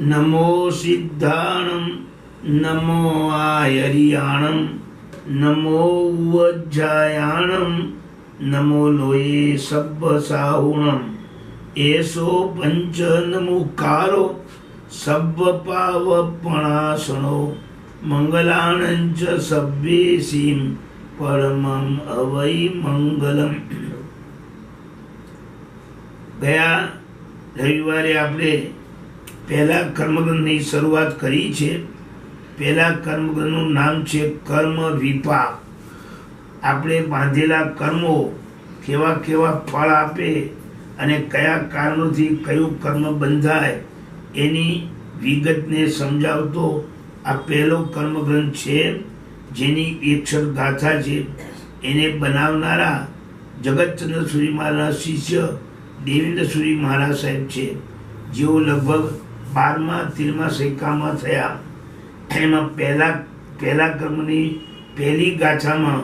नमो सिद्धाणं नमो आयरियाणं नमो वज्जायाणं नमो लोये सब्बसाहुणं एषो पंच नमुकारो सब्बपावपणासनो मंगलानंच सब्बेसीम परमं अवै मंगलम। ગયા રવિવારે આપણે પહેલા કર્મગ્રંથની શરૂઆત કરી છે। પહેલા કર્મગ્રંથનું નામ છે કર્મ વિપાક। આપણે બાંધેલા કર્મો કેવા કેવા ફળ આપે અને કયા કારણોથી કયું કર્મ બંધાય એની વિગતને સમજાવતો આ પહેલો કર્મગ્રંથ છે, જેની અક્ષર ગાથા છે। એને બનાવનારા જગતચંદ્ર સુરી મહારાજ શિષ્ય દેવેન્દ્ર સુરી મહારાજ સાહેબ છે, જેઓ લગભગ 12મા 13મા સૈકામાં થયા। એમાં પહેલા કર્મની પહેલી ગાથામાં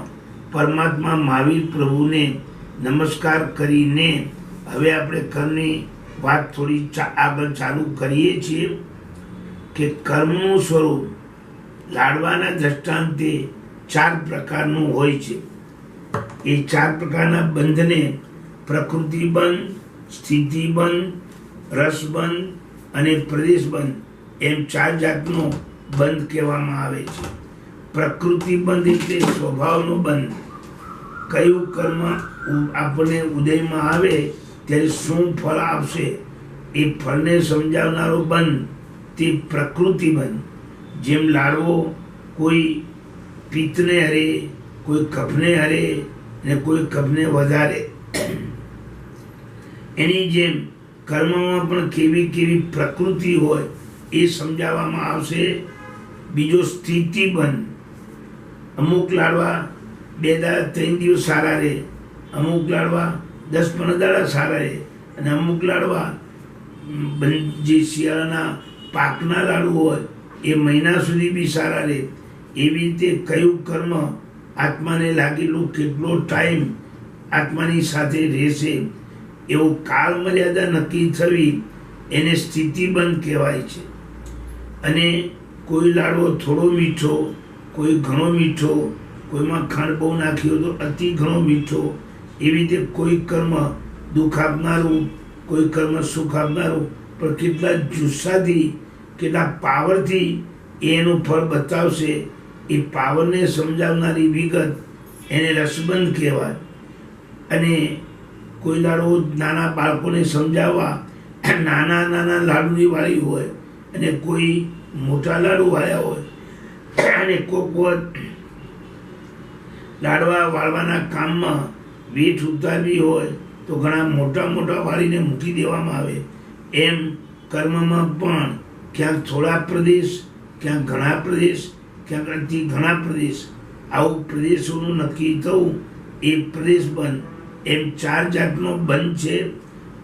પરમાત્મા મહાવીર પ્રભુને નમસ્કાર કરીને હવે આપણે કર્મની વાત થોડી આગળ ચાલુ કરીએ છીએ કે કર્મનું સ્વરૂપ લાડવાના દ્રષ્ટાંતે 4 પ્રકારનું હોય છે। એ 4 પ્રકારના બંધને પ્રકૃતિબંધ, સ્થિતિબંધ, રસબંધ અને પ્રદેશબંધ એમ 4 જાતનો બંધ કહેવામાં આવે છે। પ્રકૃતિબંધ એટલે સ્વભાવનો બંધ। કયું કર્મ આપણને ઉદયમાં આવે ત્યારે શું ફળ આપશે એ ફળને સમજાવનારો બંધ તે પ્રકૃતિબંધ। જેમ લાડવો કોઈ પિત્તને હરે, કોઈ કફને હરે અને કોઈ કફને વધારે, એની જેમ કર્મમાં પણ કેવી કેવી પ્રકૃતિ હોય એ સમજાવવામાં આવશે। બીજો સ્થિતિબંધ। અમુક લાડવા 2 દાડા 3 દિવસ સારા રહે, અમુક લાડવા 10-15 દાડા સારા રહે અને અમુક લાડવા જે શિયાળાના પાકના લાડુ હોય એ મહિના સુધી બી સારા રહે। એવી રીતે કયું કર્મ આત્માને લાગેલું કેટલો ટાઈમ આત્માની સાથે રહેશે એવો કાળ મર્યાદા નક્કી થવી એને સ્થિતિબંધ કહેવાય છે। અને કોઈ લાડવો થોડો મીઠો, કોઈ ઘણો મીઠો, કોઈમાં ખાંડ બહુ નાખી હોય તો અતિ ઘણો મીઠો, એવી રીતે કોઈ કર્મ દુઃખ આપનારું, કોઈ કર્મ સુખ આપનારું, પણ કેટલા જુસ્સાથી કેટલા પાવરથી એનું ફળ બતાવશે એ પાવરને સમજાવનારી વિગત એને રસબંધ કહેવાય। અને કોઈ લાડુ નાના બાળકોને સમજાવવા નાના નાના લાડુની વાળી હોય અને કોઈ મોટા લાડુ વાળ્યા હોય, અને કોક વખત લાડવા વાળવાના કામમાં વેઠ ઉતારવી હોય તો ઘણા મોટા મોટા વાળીને મૂકી દેવામાં આવે। એમ કર્મમાં પણ ક્યાંક થોડા પ્રદેશ, ક્યાંક ઘણા પ્રદેશ, ક્યાંક અતિ ઘણા પ્રદેશ, આવું પ્રદેશોનું નક્કી થવું એ પ્રદેશ બંધ। એમ 4 જાતનો બંધ છે: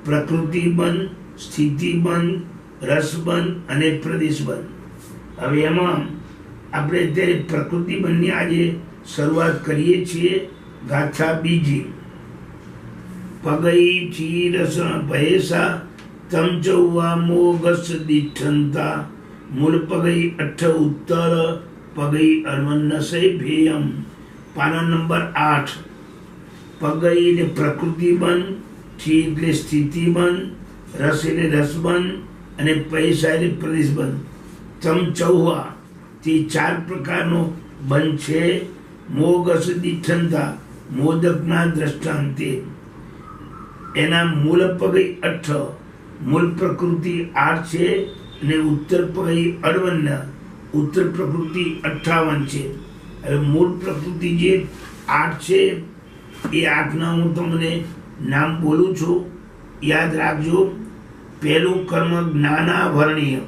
પ્રકૃતિબંધ, સ્થિતિબંધ, રસબંધ અને પ્રદેશબંધ। હવે એમાં આપણે અત્યારે પ્રકૃતિબંધની આજે શરૂઆત કરીએ છીએ। ગાથા બીજી। પગઈ ચીરસણ ભયેસા તમ ચૌવા મોગસ દિઠંતા મૂળ પગઈ 8 ઉત્તર પગઈ અર્વન્નસય ભેયમ। પાના નંબર 8। પગઈ એટલે પ્રકૃતિબંધ, છી એટલે સ્થિતિબંધ, રસ એટલે રસબંધ અને પૈસા એટલે પ્રદેશબંધ। તમ ચૌવા તે 4 પ્રકારનો બંધ છે। મોગસ દિઠંતા મોદકના દ્રષ્ટાંતે। એના મૂળ પગઈ 8, મૂળ પ્રકૃતિ 8 છે અને ઉત્તર પગઈ અર્વન્ન, ઉત્તર પ્રકૃતિ 58 છે। હવે મૂળ પ્રકૃતિ જે 8 છે એ 8ના હું તમને નામ બોલું છું, યાદ રાખજો। પહેલું કર્મ જ્ઞાનાવરણીય,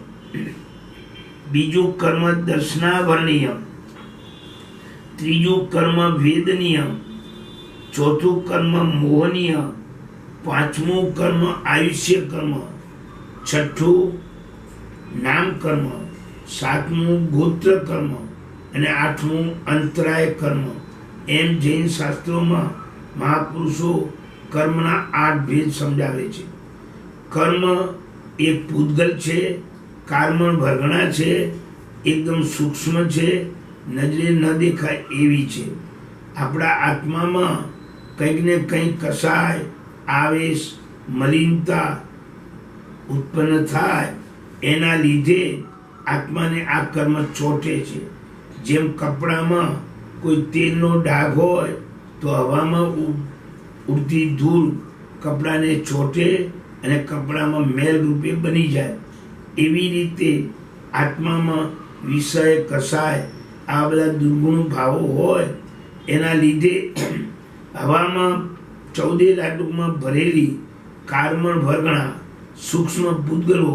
બીજું કર્મ દર્શનાવરણીય, ત્રીજું કર્મ વેદનીય, ચોથું કર્મ મોહનીય, પાંચમું કર્મ આયુષ્ય કર્મ, છઠ્ઠું નામ કર્મ, સાતમું ગોત્ર કર્મ અને આઠમું અંતરાય કર્મ। એમ જૈન શાસ્ત્રોમાં મહાપુરુષો કર્મના 8 ભેદ સમજાવે છે। કર્મ એક પૂતગલ છે કારમણ ભરગણા છે, એકદમ સૂક્ષ્મ છે, નજરે ન દેખાય એવી છે. આપણા આત્મામાં કંઈક ને કંઈક કસાય, આવેશ, મલિનતા ઉત્પન્ન થાય, એના લીધે આત્માને આ કર્મ ચોટે છે. જેમ કપડામાં કોઈ તેલનો ડાઘ હોય તો હવામાં ઉડતી ધૂળ કપડાને ચોટે અને કપડામાં મેલ રૂપે બની જાય. એવી રીતે આત્મામાં વિષય, કસાય, આ બધા દુર્ગુણ ભાવો હોય એના લીધે હવામાં 14 લાડુમાં ભરેલી કારમણ ભરગણા સૂક્ષ્મ પૂતગલો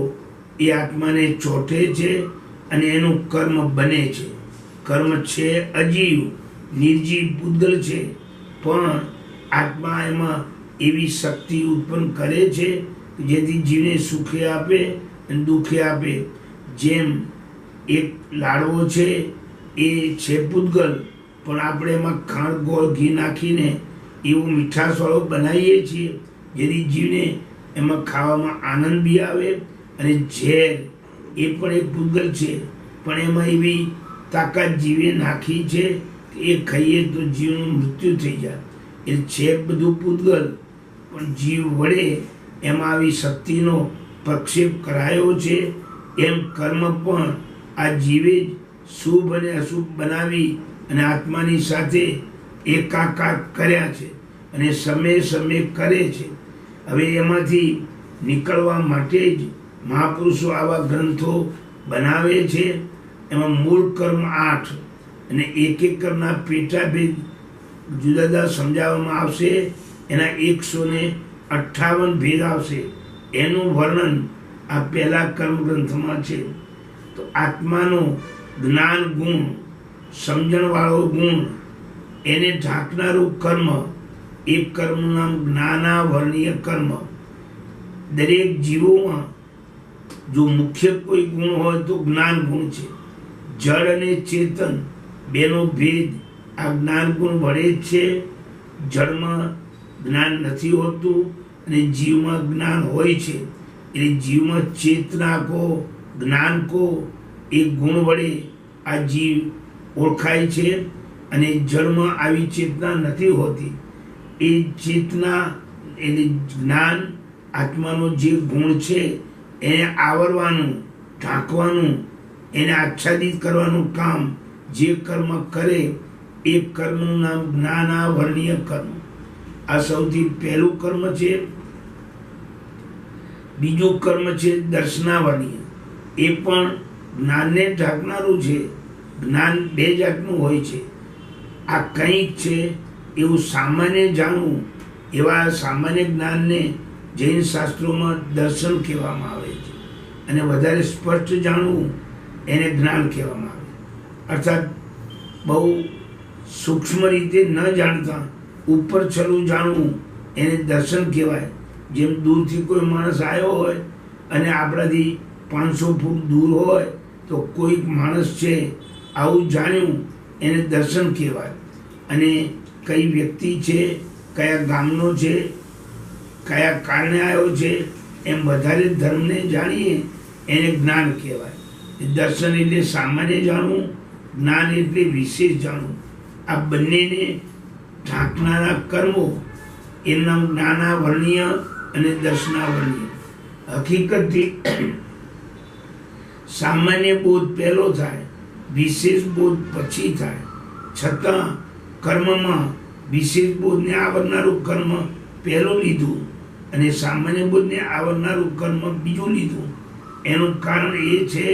એ આત્માને ચોટે છે અને એનું કર્મ બને છે. કર્મ છે અજીવ, નિર્જીવ પૂતગલ છે, પણ આત્મા એમાં એવી શક્તિ ઉત્પન્ન કરે છે જેથી જીવને સુખે આપે અને દુઃખે આપે. જેમ એક લાડવો છે એ છે પૂતગલ, પણ આપણે એમાં ખાંડ, ગોળ, ઘી નાખીને એવું મીઠાશવાળો બનાવીએ છીએ જેથી જીવને એમાં ખાવામાં આનંદ બી આવે. અને ઝેર એ પણ એક પૂતગલ છે, પણ એમાં એવી તાકાત જીવે નાખી છે કે એ ખાઈએ તો જીવનું મૃત્યુ થઈ જાય. એ છે બધું પૂતગલ, પણ જીવ વડે એમાં આવી શક્તિનો પ્રક્ષેપ કરાયો છે. એમ કર્મ પણ આ જીવે જ શુભ અને અશુભ બનાવી અને આત્માની સાથે એકાકાર કર્યા છે અને સમય સમય કરે છે. હવે એમાંથી નીકળવા માટે જ મહાપુરુષો આવા ગ્રંથો બનાવે છે. એમાં મૂળ કર્મ 8 અને એક એક કર્મના પેટાભેદ જુદા જુદા સમજાવવામાં આવશે. એના 158 ભેદ આવશે. એનું વર્ણન આ પહેલા કર્મ ગ્રંથમાં છે. તો આત્માનો જ્ઞાન ગુણ, સમજણવાળો ગુણ, એને ઢાંકનારું કર્મ, એક કર્મનું નામ જ્ઞાનાવર્ણીય કર્મ. દરેક જીવોમાં જો મુખ્ય કોઈ ગુણ હોય તો જ્ઞાન ગુણ છે. જળ અને ચેતન બેનો ભેદ આ જ્ઞાન ગુણ વડે જ છે. જળમાં જ્ઞાન નથી હોતું અને જીવમાં જ્ઞાન હોય છે. એટલે જીવમાં ચેતના કો, જ્ઞાન કો, એ ગુણ વડે આ જીવ ઓળખાય છે. અને જળમાં આવી ચેતના નથી હોતી. એ ચેતના એટલે જ્ઞાન આત્માનો જે ગુણ છે એને આવરવાનું, ઢાંકવાનું, એને આચ્છાદિત કરવાનું કામ જે કર્મ કરે એ કર્મનું નામ જ્ઞાનાવર્ણીય કર્મ. આ સૌથી પહેલું કર્મ છે. બીજું કર્મ છે દર્શનાવર્ણીય. એ પણ જ્ઞાનને ઢાંકનારું છે. જ્ઞાન 2 જાતનું હોય છે. આ કંઈક છે એવું સામાન્ય જાણવું, એવા સામાન્ય જ્ઞાનને જૈન શાસ્ત્રોમાં દર્શન કહેવામાં આવે છે. અને વધારે સ્પષ્ટ જાણવું એને જ્ઞાન કહેવામાં આવે. અર્થાત બહુ સૂક્ષ્મ રીતે ન જાણતા ઉપર છલું જાણવું એને દર્શન કહેવાય. જેમ દૂરથી કોઈ માણસ આવ્યો હોય અને આપણાથી 500 ફૂટ દૂર હોય તો કોઈક માણસ છે આવું જાણ્યું એને દર્શન કહેવાય. અને કઈ વ્યક્તિ છે, કયા ગામનો છે, કયા કારણે આવ્યો છે, એમ વધારે ધર્મને જાણીએ એને જ્ઞાન કહેવાય. દર્શન એટલે સામાન્ય જાણવું, જ્ઞાન એટલે વિશેષ જાણવું. આ બંનેને ઢાંકનારા કર્મો એના જ્ઞાનાવર્ણીય અને દર્શનાવર્ણીય. હકીકતથી સામાન્ય બોધ પહેલો થાય, વિશેષ બોધ પછી થાય. છતાં કર્મમાં વિશેષ બોધને આવરનારું કર્મ પહેલું લીધું અને સામાન્ય બોધને આવરનારું કર્મ બીજું લીધું. એનું કારણ એ છે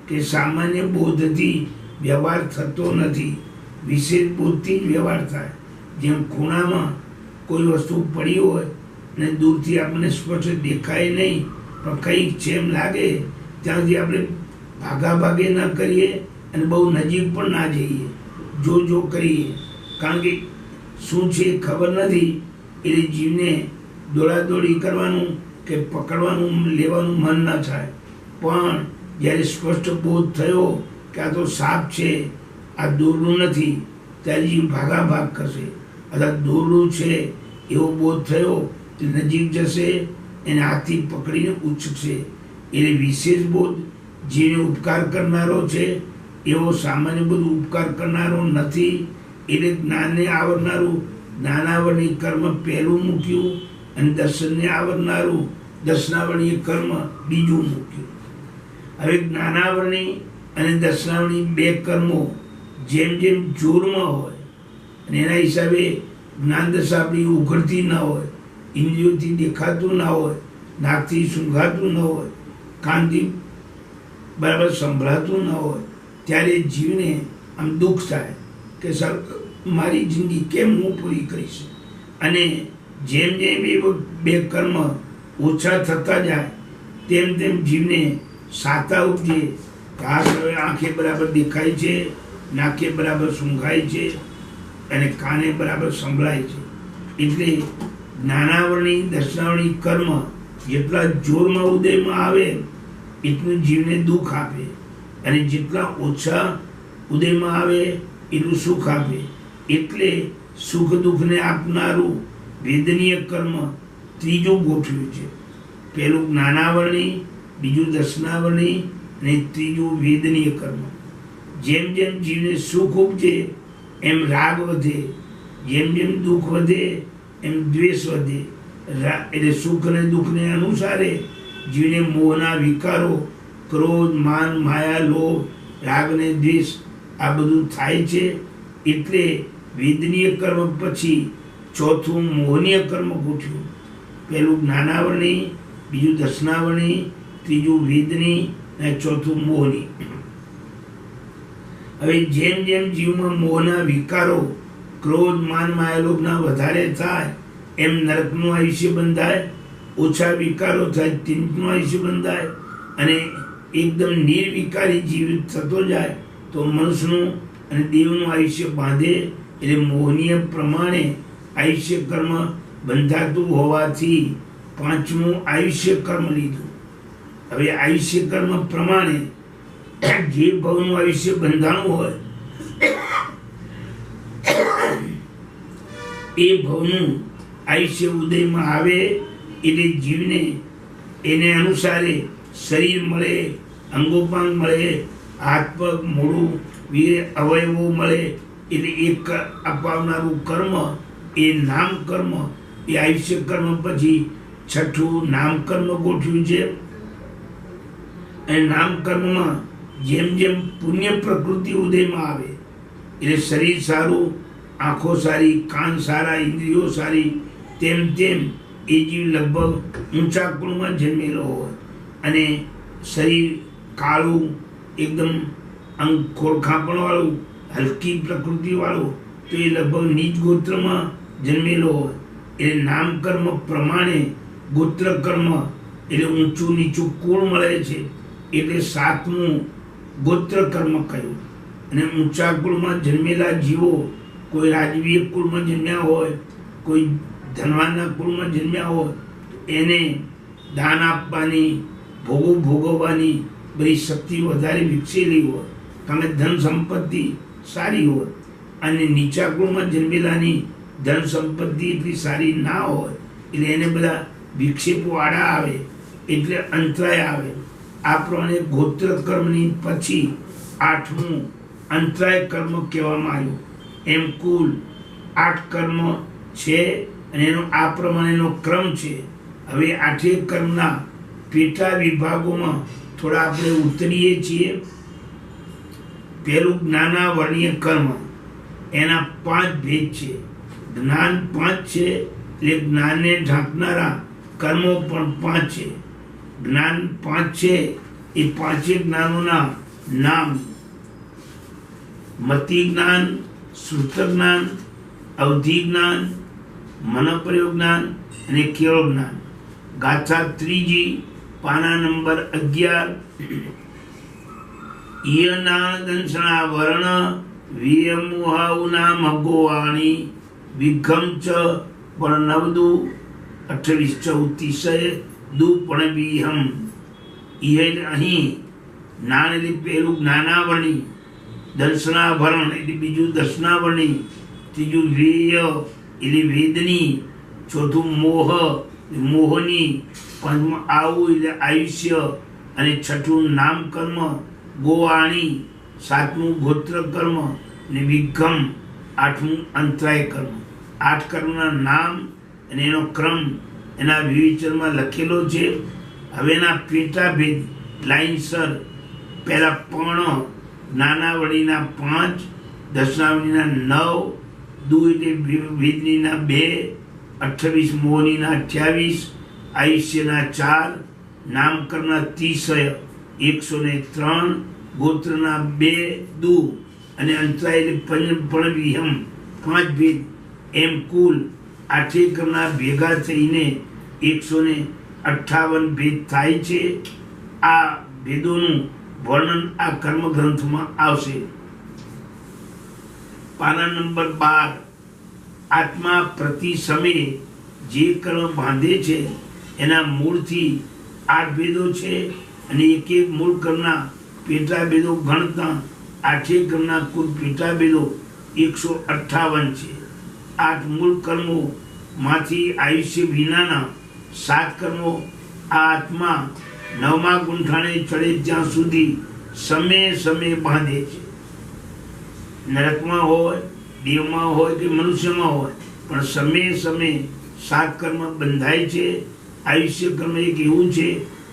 કે સામાન્ય બોધથી વ્યવહાર થતો નથી, વિશેષ બોધથી જ વ્યવહાર થાય. જેમ ખૂણામાં કોઈ વસ્તુ પડી હોય અને દૂરથી આપણને સ્પષ્ટ દેખાય નહીં, પણ કંઈક છે એમ લાગે, ત્યાંથી આપણે ભાગાભાગે ન કરીએ અને બહુ નજીક પણ ના જઈએ, જો કરીએ. કારણ કે શું છે ખબર નથી, એટલે જીવને દોડાદોડી કરવાનું કે પકડવાનું, લેવાનું મન ન થાય. પણ જ્યારે સ્પષ્ટ બોધ થયો કે આ તો સાપ છે, આ દોરડું નથી, ત્યારે જીવ ભાગાભાગ કરશે. અથવા દોરડું છે એવો બોધ થયો નજીક જશે, એને હાથથી પકડીને ઉચકશે. એટલે વિશેષ બોધ જીવને ઉપકાર કરનારો છે એવો સામાન્ય બધું ઉપકાર કરનારો નથી. એટલે જ્ઞાનને આવરનારું જ્ઞાનાવરણી કર્મ પહેલું મૂક્યું અને દર્શનને આવરનારું દર્શનાવરણીય કર્મ બીજું મૂક્યું. હવે જ્ઞાનાવરણી અને દર્શનાવરણી બે કર્મો જેમ જેમ જોરમાં હોય અને એના હિસાબે જ્ઞાન દશા આપણી ઉઘડતી ન હોય, ઇન્દ્રિયોથી દેખાતું ના હોય, નાકથી સૂંઘાતું ન હોય, કાનથી બરાબર સંભળાતું ન હોય, ત્યારે જીવને આમ દુઃખ થાય કે સર મારી જિંદગી કેમ હું પૂરી કરીશ. અને જેમ જેમ એ બે કર્મ ઓછા થતા જાય તેમ તેમ જીવને સાતા ઉપજે. આ હવે આંખે બરાબર દેખાય છે, નાકે બરાબર સૂંઘાય છે અને કાને બરાબર સંભળાય છે. એટલે જ્ઞાનાવરણી દર્શનાવરણી કર્મ જેટલા જોરમાં ઉદયમાં આવે એટલું જીવને દુઃખ આપે અને જેટલા ઓછા ઉદયમાં આવે એટલું સુખ આપે. એટલે સુખ દુઃખને આપનારું વેદનીય કર્મ ત્રીજું ગોઠવ્યું છે. પહેલું જ્ઞાનાવરણી, બીજું દર્શનાવરણી અને ત્રીજું વેદનીય કર્મ. જેમ જેમ જીવને સુખ ઉપજે એમ રાગ વધે, જેમ જેમ દુઃખ વધે એમ દ્વેષ વધે. એટલે સુખ અને દુઃખને અનુસારે જીવને મોહના વિકારો ક્રોધ, માન, માયા, લોભ, રાગ અને દ્વેષ આ બધું થાય છે. એટલે વેદનીય કર્મ પછી ચોથું મોહનીય કર્મ ગોઠવ્યું. પહેલું જ્ઞાનાવરણી, બીજું દર્શનાવરણી, ત્રીજું વેદની અને ચોથું મોહની. હવે જેમ જેમ જીવમાં મોહના વિકારો ક્રોધ, માન, માયા, લોભના વધારે થાય એમ નરકનું આયુષ્ય બંધાય, ઓછા વિકારો થાય તીર્થનું આયુષ્ય બંધાય અને એકદમ નિર્વિકારી જીવિત થતો જાય તો મનુષ્યનું અને દેવનું આયુષ્ય બાંધે. એટલે મોહનીય પ્રમાણે આયુષ્ય કર્મ બંધાતું હોવાથી પાંચમું આયુષ્ય કર્મ લીધું. હવે આયુષ્ય કર્મ પ્રમાણે જે ભવનું આયુષ્ય બંધાણું હોય એ ભવનું આયુષ્ય ઉદયમાં આવે એટલે જીવને એને અનુસારે શરીર મળે, અંગોપાંગ મળે, હાથ પગ મોઢું અવયવો મળે. એટલે એક અપાવનારું કર્મ એ નામ કર્મ, એ આયુષ્ય કર્મ પછી છઠ્ઠું નામ કર્મ ગોઠવ્યું છે. અને નામ કર્મમાં જેમ જેમ પુણ્ય પ્રકૃતિ ઉદયમાં આવે એટલે શરીર સારું, આંખો સારી, કાન સારા, ઇન્દ્રિયો સારી, તેમ તેમ એ જીવ લગભગ ઊંચા કુળમાં જન્મેલો હોય અને શરીર કાળું એકદમ અંગ ખોળખાપણવાળું હલકી પ્રકૃતિવાળું તો એ લગભગ નીચ ગોત્રમાં જન્મેલો હોય. એટલે નામકર્મ પ્રમાણે ગોત્ર કર્મ એટલે ઊંચું નીચું કુળ મળે છે. એટલે સાતમું ગોત્ર કર્મ કહ્યું. અને ઊંચા કુળમાં જન્મેલા જીવો કોઈ રાજવીય કુળમાં જન્મ્યા હોય, કોઈ ધનવાનના કુળમાં જન્મ્યા હોય એને દાન આપવાની, ભોગો ભોગવવાની બધી શક્તિ વધારે વિકસેલી હોય કારણ કે ધન સંપત્તિ સારી હોય. અને નીચા કુળમાં જન્મેલાની ધન સંપત્તિ એટલી સારી ના હોય એટલે એને બધા વિક્ષેપો આડા આવે એટલે અંતરાય આવે. આ પ્રમાણે ગોત્ર કર્મની પછી આઠમું અંતરાય કર્મ કહેવામાં આવ્યું. એમ કુલ 8 કર્મ છે અને એનો આ પ્રમાણેનો ક્રમ છે. હવે 8 કર્મના પેટા વિભાગોમાં થોડા આપણે ઉતરીએ છીએ. પહેલું જ્ઞાનાવરણીય કર્મ, એના 5 ભેદ છે. જ્ઞાન 5 છે એટલે જ્ઞાનને ઢાંકનારા કર્મો પણ 5 છે. જ્ઞાન 5 છે એ 5 જ્ઞાનોના નામ મતિ જ્ઞાન, શ્રુત જ્ઞાન, અવધિ જ્ઞાન, મનોપ્રયોગ જ્ઞાન અને કેવળ જ્ઞાન. ગાથા ત્રીજી, પાના નંબર 11. ઈયના દંશના વર્ણ વિયમુહાઉના મગોવાણી વિઘમ ચ પણ નવદુ 28-34 દુ પણ વિહમ. અહીં જ્ઞાન એટલે પહેલું જ્ઞાનાવરણી, દર્શનાભરણ એટલે બીજું દર્શનાવરણી, ત્રીજું વેય એટલે વેદની, ચોથું મોહ મોહની, પાંચમું આવું એટલે આયુષ્ય અને છઠ્ઠું નામ કર્મ ગોવાણી, સાતમું ગોત્ર કર્મ અને વિગમ, આઠમું અંતરાય કર્મ. 8 કર્મના નામ અને એનો ક્રમ એના વિવેચનમાં લખેલો છે. હવેના પેટાભેદ લાઈનસર પહેલા પણ નાના વડીના 5, દશનાવલીના 9, દુ એટલે વેદનીના 2, 28 મોહનીના 28, આયુષ્યના 4, નામકર્મના 30, 103, ગોત્રના 2 દુ અને અંતરાય એટલે પણવિહમ 5 ભેદ, એમ કુલ 8 કર્મના ભેગા થઈને 158 ભેદ થાય છે. આ ભેદોનું વર્ણન આ કર્મ ગ્રંથમાં આવશે. પાના નંબર 12. આત્મા પ્રતિ સમયે જે કર્મ બાંધે છે એના મૂળથી 8 ભેદો છે અને એક એક મૂળ કર્મના પેટા ભેદો ગણતા 8 કર્મના કુલ પેટા ભેદો 158 છે. 8 મૂળ કર્મો માંથી આયુષ્ય વિનાના 7 કર્મો આ આત્મા 9મા ગુંઠાણે ચડે ત્યાં સુધી સમયે સમયે બાંધે છે. નરકમાં હોય, દેવમાં હોય કે મનુષ્યમાં હોય, પણ સમયે સમયે 7 કર્મ બંધાય છે. આયુષ્ય કર્મ એક એવું છે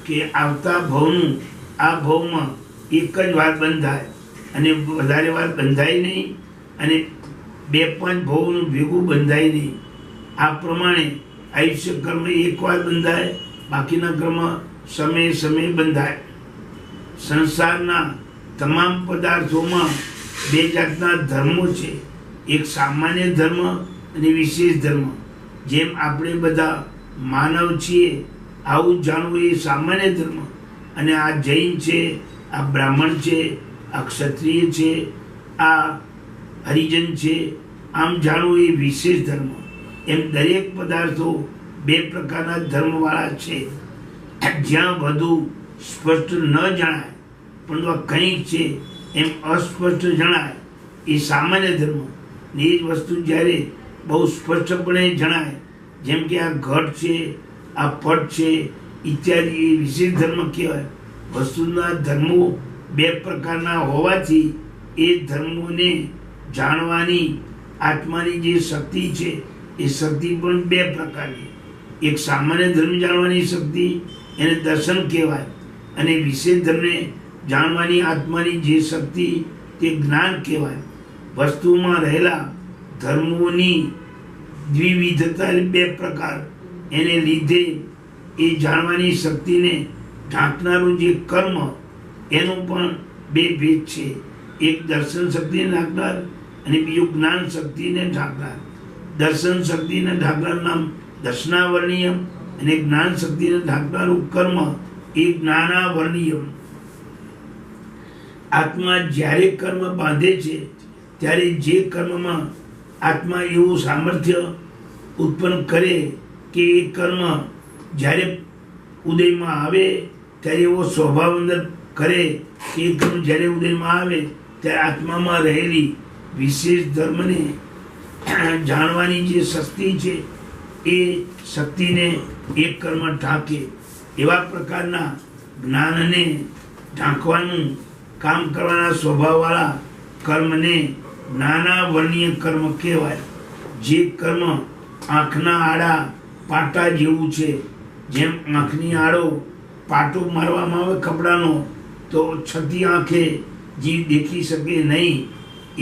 કે આવતા ભવનું આ ભવમાં એક જ વાર બંધાય અને વધારે વાર બંધાય નહીં, અને 2-5 ભવનું ભેગું બંધાય નહીં. આ પ્રમાણે આયુષ્ય કર્મ એકવાર બંધાય, બાકીના કર્મ સમયે સમયે બંધાય. સંસારના તમામ પદાર્થોમાં 2 જાતના ધર્મો છે, એક સામાન્ય ધર્મ અને વિશેષ ધર્મ. જેમ આપણે બધા માનવ છીએ આવું જાણવું એ સામાન્ય ધર્મ, અને આ જૈન છે, આ બ્રાહ્મણ છે, આ ક્ષત્રિય છે, આ હરિજન છે, આમ જાણવું એ વિશેષ ધર્મ. એમ દરેક પદાર્થો 2 પ્રકારના ધર્મવાળા છે. જ્યાં વધુ સ્પષ્ટ ન જણાય પરંતુ આ કંઈક છે એમ અસ્પષ્ટ જણાય એ સામાન્ય ધર્મ. ને એ જ વસ્તુ જ્યારે બહુ સ્પષ્ટપણે જણાય, જેમ કે આ ઘટ છે, આ પટ છે ઇત્યાદિ, એ વિશેષ ધર્મ કહેવાય. વસ્તુના ધર્મો 2 પ્રકારના હોવાથી એ ધર્મોને જાણવાની આત્માની જે શક્તિ છે એ શક્તિ પણ 2 પ્રકારની. એક સામાન્ય ધર્મ જાણવાની શક્તિ એને દર્શન કહેવાય, અને વિશેષ ધર્મને જાણવાની આત્માની જે શક્તિ તે જ્ઞાન કહેવાય. વસ્તુમાં રહેલા ધર્મોની દ્વિવિધતા 2 પ્રકાર, એને લીધે એ જાણવાની શક્તિને ઢાંકનારું જે કર્મ એનું પણ 2 ભેદ છે. એક દર્શન શક્તિને ઢાંકનાર અને બીજું જ્ઞાન શક્તિને ઢાંકનાર. દર્શન શક્તિને ઢાંકનાર નામ દર્શનાવર્ણીયમ, અને જ્ઞાન શક્તિને ઢાંકનારું કર્મ એ જ્ઞાનાવર્ણીયમ. આત્મા જ્યારે કર્મ બાંધે છે ત્યારે જે કર્મમાં આત્મા એવું સામર્થ્ય ઉત્પન્ન કરે કે એ કર્મ જ્યારે ઉદયમાં આવે ત્યારે એવો સ્વભાવ અંદર કરે કે એ કર્મ જ્યારે ઉદયમાં આવે ત્યારે આત્મામાં રહેલી વિશેષ ધર્મને જાણવાની જે શક્તિ છે એ શક્તિને એક કર્મ ઢાંકે. એવા પ્રકારના જ્ઞાનને ઢાંકવાનું કામ કરવાના સ્વભાવવાળા કર્મને જ્ઞાનાવર્ણીય કર્મ કહેવાય. જે કર્મ આંખના આડા પાટા જેવું છે, જેમ આંખની આડો પાટો મારવામાં આવે કપડાનો તો છતી આંખે જીવ દેખી શકે નહીં,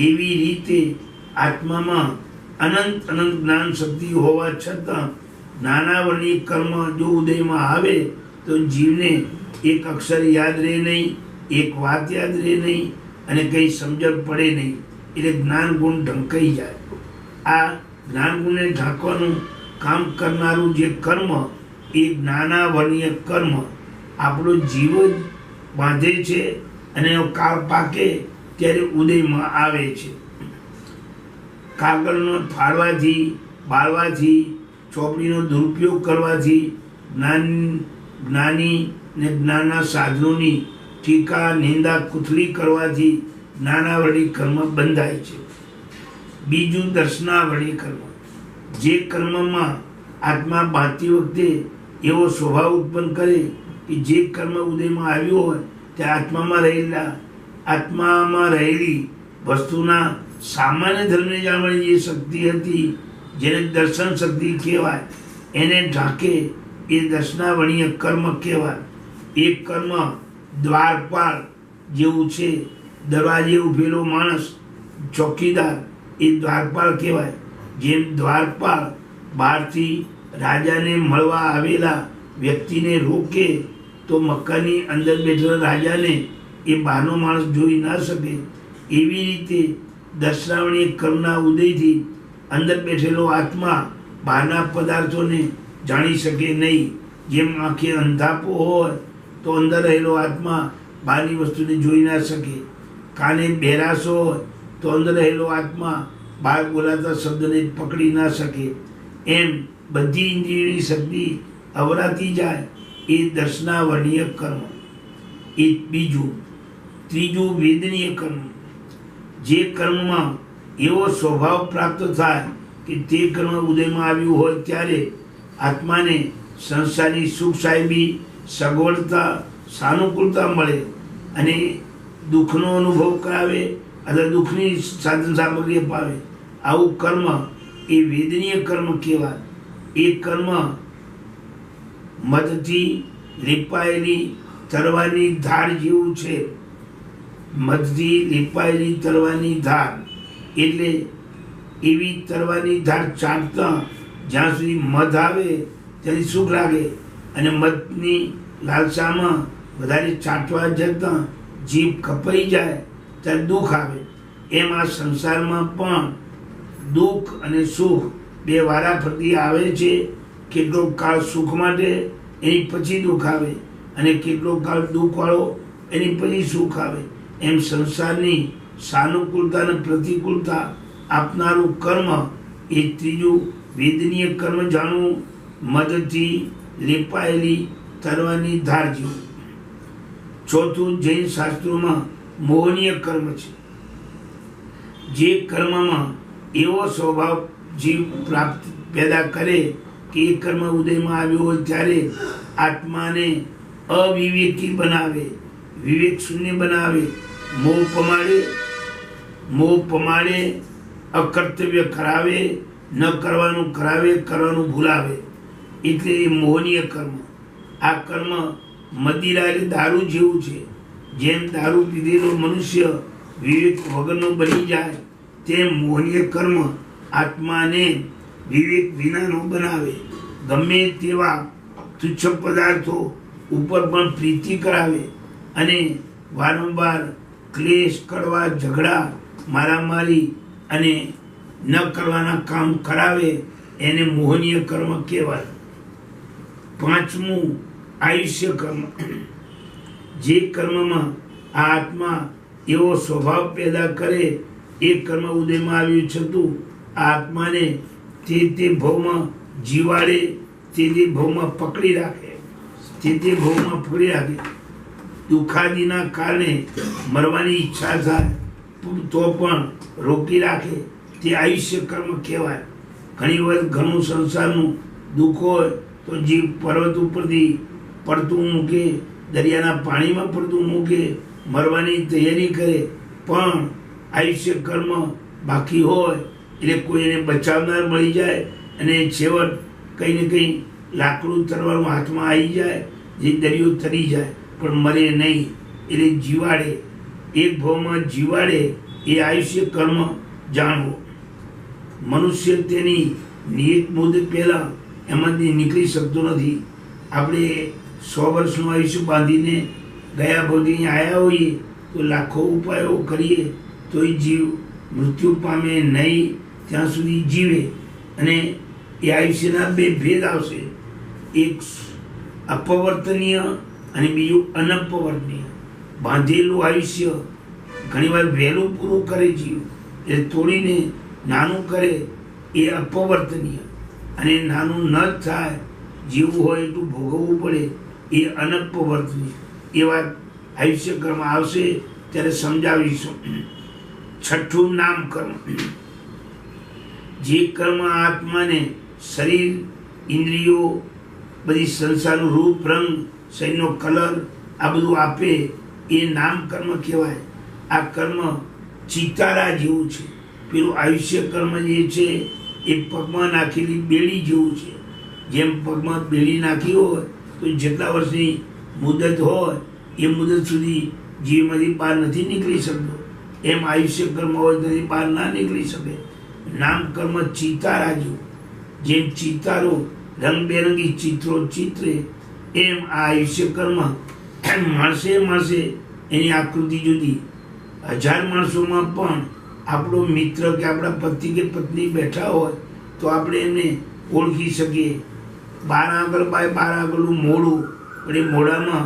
એવી રીતે આત્મામાં અનંત અનંત જ્ઞાન શક્તિ હોવા છતાં જ્ઞાનાવર્ણીય કર્મ જો ઉદયમાં આવે તો જીવને એક અક્ષર યાદ રહે નહીં, એક વાત યાદ રહે નહીં, અને કંઈ સમજણ પડે નહીં, એટલે જ્ઞાન ગુણ ઢંકાઈ જાય. આ જ્ઞાન ગુણને ઢાંકવાનું કામ કરનારું જે કર્મ એ જ્ઞાનાવર્ણીય કર્મ આપણો જીવ જ બાંધે છે, અને એનો કાળ પાકે ત્યારે ઉદયમાં આવે છે. કાગળનો ફાડવાથી, બાળવાથી, ચોપડીનો દુરુપયોગ કરવાથી, જ્ઞાની ને જ્ઞાનના સાધનોની ટીકા નિંદા કુથલી કરવાથી જ્ઞાનાવળી કર્મ બંધાય છે. બીજું દર્શનાવળી કર્મ. જે કર્મમાં આત્મા બાંધતી વખતે એવો સ્વભાવ ઉત્પન્ન કરે કે જે કર્મ ઉદયમાં આવ્યું હોય તે આત્મામાં રહેલી વસ્તુના સામાન્ય ધર્મને જાણવાની જે શક્તિ હતી, જેને દર્શન શક્તિ કહેવાય, એને ઢાંકે એ દર્શનાવણીય કર્મ કહેવાય. એ કર્મ દ્વારપાળ જેવું છે. દરવાજે ઉભેલો માણસ ચોકીદાર એ દ્વારપાળ કહેવાય. જેમ દ્વારપાળ બહારથી રાજાને મળવા આવેલા વ્યક્તિને રોકે તો મકાનની અંદર બેઠેલા રાજાને એ બહારનો માણસ જોઈ ના શકે, એવી રીતે દર્શનાવણી કર્મના ઉદયથી અંદર બેઠેલો આત્મા બહારના પદાર્થોને જાણી શકે નહીં. જેમ આંખે અંધાપો હોય તો અંદર રહેલો આત્મા બહારની વસ્તુને જોઈ ના શકે. કાને બહેરાશ હોય તો અંદર રહેલો આત્મા બહાર બોલાતા શબ્દને પકડી ના શકે. એમ બધી ઇન્દ્રિયોની શક્તિ અવરાતી જાય એ દર્શનાવર્ણીય કર્મ. એ બીજું. ત્રીજું વેદનીય કર્મ. જે કર્મમાં એવો સ્વભાવ પ્રાપ્ત થાય કે તે કર્મ ઉદયમાં આવ્યું હોય ત્યારે આત્માને સંસારની સુખ સાહેબી, સગવડતા, સાનુકૂળતા મળે અને દુઃખનો અનુભવ કરાવે અથવા દુઃખની સાધન સામગ્રી અપાવે. આવું કર્મ એ વેદનીય કર્મ કહેવાય. એ કર્મ મધથી લીપાયેલી તરવાની ધાર જેવું છે. મધથી લીપાયેલી તરવાની ધાર એટલે એવી તરવાની ધાર ચાટતા જ્યાં સુધી મધ આવે ત્યાંથી સુખ લાગે, અને મધની લાલસામાં વધારે ચાટવા જતાં જીભ કપાઈ જાય ત્યારે દુઃખ આવે. એમ આ સંસારમાં પણ દુઃખ અને સુખ બે વારાફરતી આવે છે. કેટલો કાળ સુખ માટે, એની પછી દુઃખ આવે, અને કેટલો કાળ દુઃખવાળો, એની પછી સુખ આવે. એમ સંસારની સાનુકૂળતા અને પ્રતિકૂળતા આપનારું કર્મ એ ત્રીજું વેદનીય કર્મ જાણવું. મદથી લેપાયેલી તરવાની ધાર જેવું. ચોથું જૈન શાસ્ત્રોમાં મોહનીય કર્મ છે. જે કર્મમાં એવો સ્વભાવ જીવ પ્રાપ્ત પેદા કરે કે એ કર્મ ઉદયમાં આવ્યો હોય ત્યારે આત્માને અવિવેકી બનાવે, વિવેક શૂન્ય બનાવે, મોહ પમાડે, અકર્તવ્ય કરાવે, ન કરવાનું કરાવે, કરવાનું ભૂલાવે. એટલે એ મોહનીય કર્મ. આ કર્મ મદિરા એટલે દારૂ જેવું છે. જેમ દારૂ પીધેલો મનુષ્ય વિવેક વગરનો બની જાય, તેમ મોહનીય કર્મ આત્માને વિવેક વિનાનો બનાવે. ગમે તેવા તુચ્છ પદાર્થો ઉપર પણ પ્રીતિ કરાવે અને વારંવાર ક્લેશ, કડવા, ઝઘડા, મારામારી અને ન કરવાના કામ કરાવે. એને મોહનીય કર્મ કહેવાય. પાંચમું આયુષ્ય કર્મ. જે કર્મમાં આ આત્મા એવો સ્વભાવ પેદા કરે, એ કર્મ ઉદયમાં આવ્યું છતું આ આત્માને તે ભાવમાં જીવાડે, તે ભાવમાં પકડી રાખે, તે ભાવમાં પકડી રાખે. દુઃખાદિના કારણે મરવાની ઈચ્છા થાય તો પણ રોકી રાખે, તે આયુષ્ય કર્મ કહેવાય. ઘણી વખત ઘણું સંસારનું દુઃખ હોય તો જીવ પર્વત ઉપરથી પડતું મૂકે, દરિયાના પાણીમાં પડતું મૂકે, મરવાની તૈયારી કરે, પણ આયુષ્ય કર્મ બાકી હોય એટલે કોઈ એને બચાવનાર મળી જાય અને છેવટ કંઈ ને કંઈ લાકડું તરવાનું હાથમાં આવી જાય, જે દરિયો તરી જાય પણ મરે નહીં. એટલે જીવાડે, એક ભાવમાં જીવાડે એ આયુષ્ય કર્મ જાણવો. મનુષ્ય તેની નિયત મુદત પહેલાં એમાંથી નીકળી શકતો નથી. આપણે 100 વર્ષનું આયુષ્ય બાંધીને ગયા ભોગી આવ્યા હોઈએ તો લાખો ઉપાયો કરીએ તોય જીવ મૃત્યુ પામે નહીં ત્યાં સુધી જીવે. અને એ આયુષ્યના બે ભેદ આવશે. એક અપવર્તનીય અને બીજું અનપવર્તનીય. બાંધેલું આયુષ્ય ઘણીવાર વહેલું પૂરું કરે જીવ, એટલે તોડીને નાનું કરે એ અપવર્તનીય, અને નાનું ન થાય જીવવું હોય એટલું ભોગવવું પડે એ અનપવર્તનીય. એ વાત આયુષ્ય કર્મ આવશે ત્યારે સમજાવીશું. છઠ્ઠું નામકર્મ. જે કર્મ આત્માને શરીર, ઇન્દ્રિયો, બધી સંસારનું રૂપ, રંગ, શરીરનો કલર આ બધું આપે એ નામ કર્મ કહેવાય. આ કર્મ ચિતારા જેવું છે. પેલું આયુષ્ય કર્મ જે છે એ પગમાં નાખેલી બેડી જેવું છે. જેમ પગમાં બેડી નાખી હોય તો જેટલા વર્ષની મુદત હોય એ મુદત સુધી જીવમાંથી બહાર નથી નીકળી શકતો. એમ આયુષ્ય કર્મ હોય તેથી બહાર ના નીકળી શકે. નામ કર્મ ચિતારા જેવું. જેમ ચિતારો રંગબેરંગી ચિત્રો ચિત્રે એમ આ આયુષ્ય કર્મ માણસે એની આકૃતિ જુદી. 1000 માણસોમાં પણ આપણો મિત્ર કે આપણા પતિ કે પત્ની બેઠા હોય તો આપણે એમને ઓળખી શકીએ. 12 આગળ બાય 12 આગળનું મોઢું, પણ એ મોઢામાં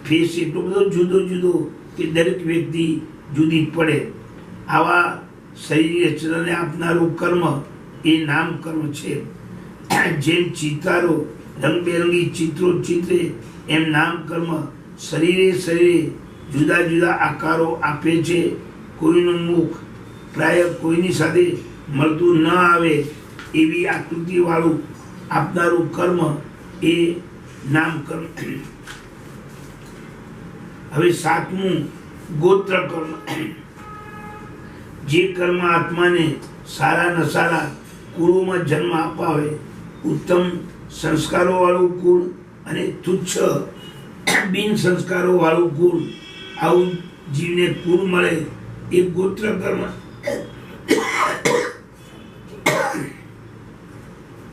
ફેસ એટલો બધો જુદો જુદો કે દરેક વ્યક્તિ જુદી પડે. આવા શરીર રચનાને આપનારું કર્મ એ નામ કર્મ છે. જેમ ચિતારો રંગબેરંગી ચિત્રો ચિત્રે એમ નામ કર્મ શરીરે જુદા જુદા આકારો આપે છે. કોઈનું મુખ પ્રાય કોઈની સાથે મળતું ન આવે એવી આકૃતિવાળું આપનારું કર્મ એ નામ કર્મ. હવે 7મું ગોત્ર કર્મ. જે કર્મ આત્માને સારા નસારા કુળોમાં જન્મ અપાવે, ઉત્તમ સંસ્કારો વાળું કુળ અને તુચ્છ બિન સંસ્કારો વાળું કુળ, આવું જીવને કુળ મળે એ ગોત્ર કર્મ.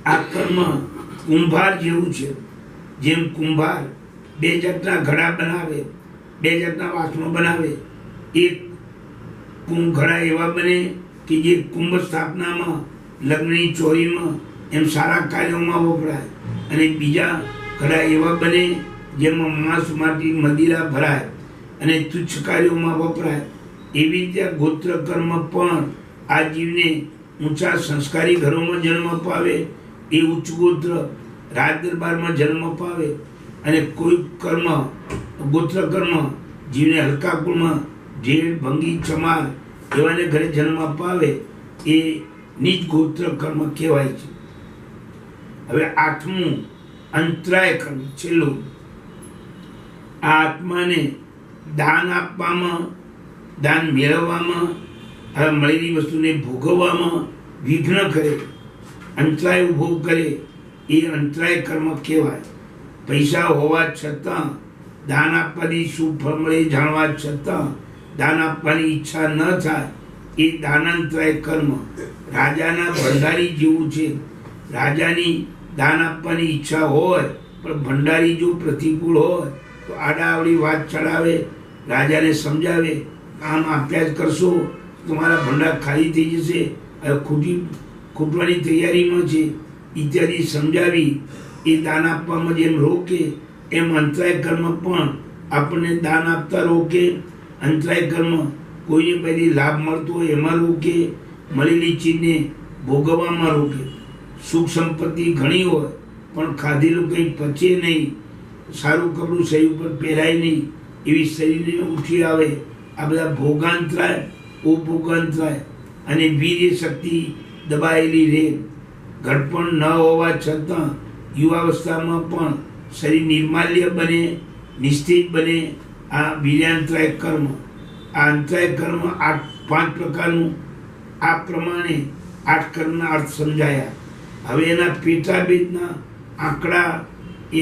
આ કર્મ કુંભાર જેવું છે. જેમ કુંભાર 2 જાતના ઘડા બનાવે, 2 જાતના વાસણો બનાવે. એક ઘડા એવા બને કે જે કુંભ સ્થાપનામાં, લગ્નની ચોરીમાં એમ સારા કાર્યોમાં વપરાય, અને બીજા ઘડા એવા બને જેમાં માંસ માટી મદિરા ભરાય અને તુચ્છ કાર્યોમાં વપરાય. એવી રીતે ગોત્ર કર્મ પણ આ જીવને ઊંચા સંસ્કારી ઘરોમાં જન્મ અપાવે એ ઉચ્ચ ગોત્ર રાજ દરબારમાં જન્મ અપાવે, અને કોઈ કર્મ ગોત્ર કર્મ જીવને હલકા કુળમાં ઢેર ભંગી ચમાર એવાને ઘરે જન્મ અપાવે એ નીચ ગોત્ર કર્મ કહેવાય છે. હવે 8મું અંતરાય કર્મ છેલ્લું. આ આત્માને દાન આપવામાં, દાન મેળવવામાં, હવે મળેલી વસ્તુને ભોગવવામાં વિઘ્ન કરે, અંતરાય ઊભો કરે એ અંતરાય કર્મ કહેવાય. પૈસા હોવા છતાં દાન આપવાની શું ફળ મળે જાણવા છતાં દાન આપવાની ઈચ્છા ન થાય એ દાનાંતરાય કર્મ. રાજાના ભંડારી જેવું છે. રાજાની દાન આપવાની ઈચ્છા હોય પણ ભંડારી જો પ્રતિકૂળ હોય તો આડાવડી વાત ચડાવે, રાજાને સમજાવે, આમ આપ્યા જ કરશો તમારા ભંડાર ખાલી થઈ જશે, હવે ખૂટવાની તૈયારીમાં છે ઇત્યાદિ સમજાવી એ દાન આપવામાં જેમ રોકે એમ અંતરાય કર્મ પણ આપણને દાન આપતા રોકે. અંતરાય કર્મ કોઈને પહેલી લાભ મળતો હોય એમાં રોકે, મળેલી ચીજને ભોગવવામાં રોકે. સુખ સંપત્તિ ઘણી હોય પણ ખાધેલું કંઈ પચે નહીં, સારું કપડું શરીર ઉપર પહેરાય નહીં એવી શરીરને ઉઠી આવે. આ બધા ભોગાંતરાય, ઉપભોગાંતરાય. અને વીર્ય શક્તિ દબાયેલી રહે. ઘડપણ ન હોવા છતાં યુવાવસ્થામાં પણ શરીર નિર્માલ્ય બને, નિશ્ચિત બને. આ વીર્યાંતરાય કર્મ. આ અંતરાય કર્મ 5 પ્રકારનું આ પ્રમાણે 8 કર્મના અર્થ સમજાયા. હવે એના પેટાભેદના આંકડા એ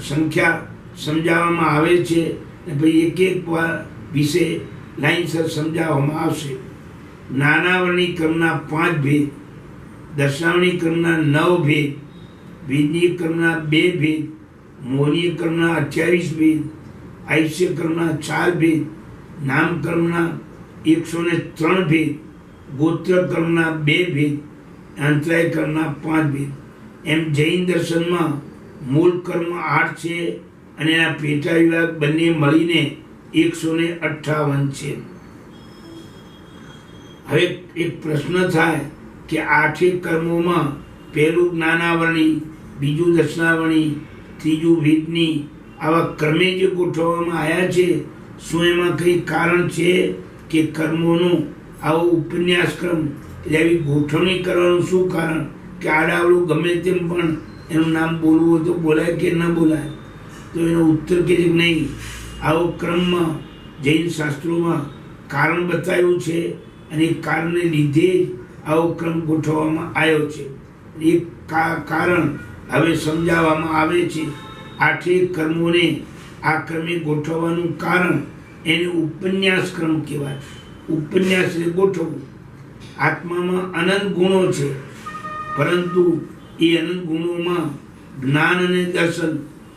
સંખ્યા સમજાવવામાં આવે છે, અને પછી એક વિશે લાઈનસર સમજાવવામાં આવશે. નાનાવર્ણી કર્મના 5 ભેદ, દશાવર્ણી કર્મના 9 ભેદ, વેદનીય કર્મના 2 ભેદ, મોહનીય કર્મના 28 ભેદ, આયુષ્ય કર્મના 4 ભેદ, નામ કર્મના 103 ભેદ, ગોત્ર કર્મના 2 ભેદ, અંતરાય કર્મના 5 ભેદ. એમ જૈન દર્શનમાં મૂળ કર્મ 8 છે અને એના પેટા વિભાગ બંને મળીને 158 છે. હવે એક પ્રશ્ન થાય કે 8 કર્મોમાં પહેલું જ્ઞાનાવરણી, બીજું દર્શનાવરણી, ત્રીજું વેદની, આવા ક્રમે જે ગોઠવવામાં આવ્યા છે, શું એમાં કંઈ કારણ છે કે કર્મોનો આવો ઉપન્યાસ ક્રમ, એટલે આવી ગોઠવણી કરવાનું શું કારણ કે આડાવડું ગમે તેમ પણ એનું નામ બોલવું હોય તો બોલાય કે ન બોલાય? તો એનો ઉત્તર કે નહીં, આવો ક્રમમાં જૈન શાસ્ત્રોમાં કારણ બતાવ્યું છે અને એ કારણને લીધે જ આવો ક્રમ ગોઠવવામાં આવ્યો છે. એ કારણ હવે સમજાવવામાં આવે છે. આઠેય કર્મોને આ ક્રમે ગોઠવવાનું કારણ એને ઉપન્યાસ ક્રમ કહેવાય. ઉપન્યાસ એટલે ગોઠવવું. આત્મામાં અનંત ગુણો છે, પરંતુ એ અનંત ગુણોમાં જ્ઞાન અને દર્શન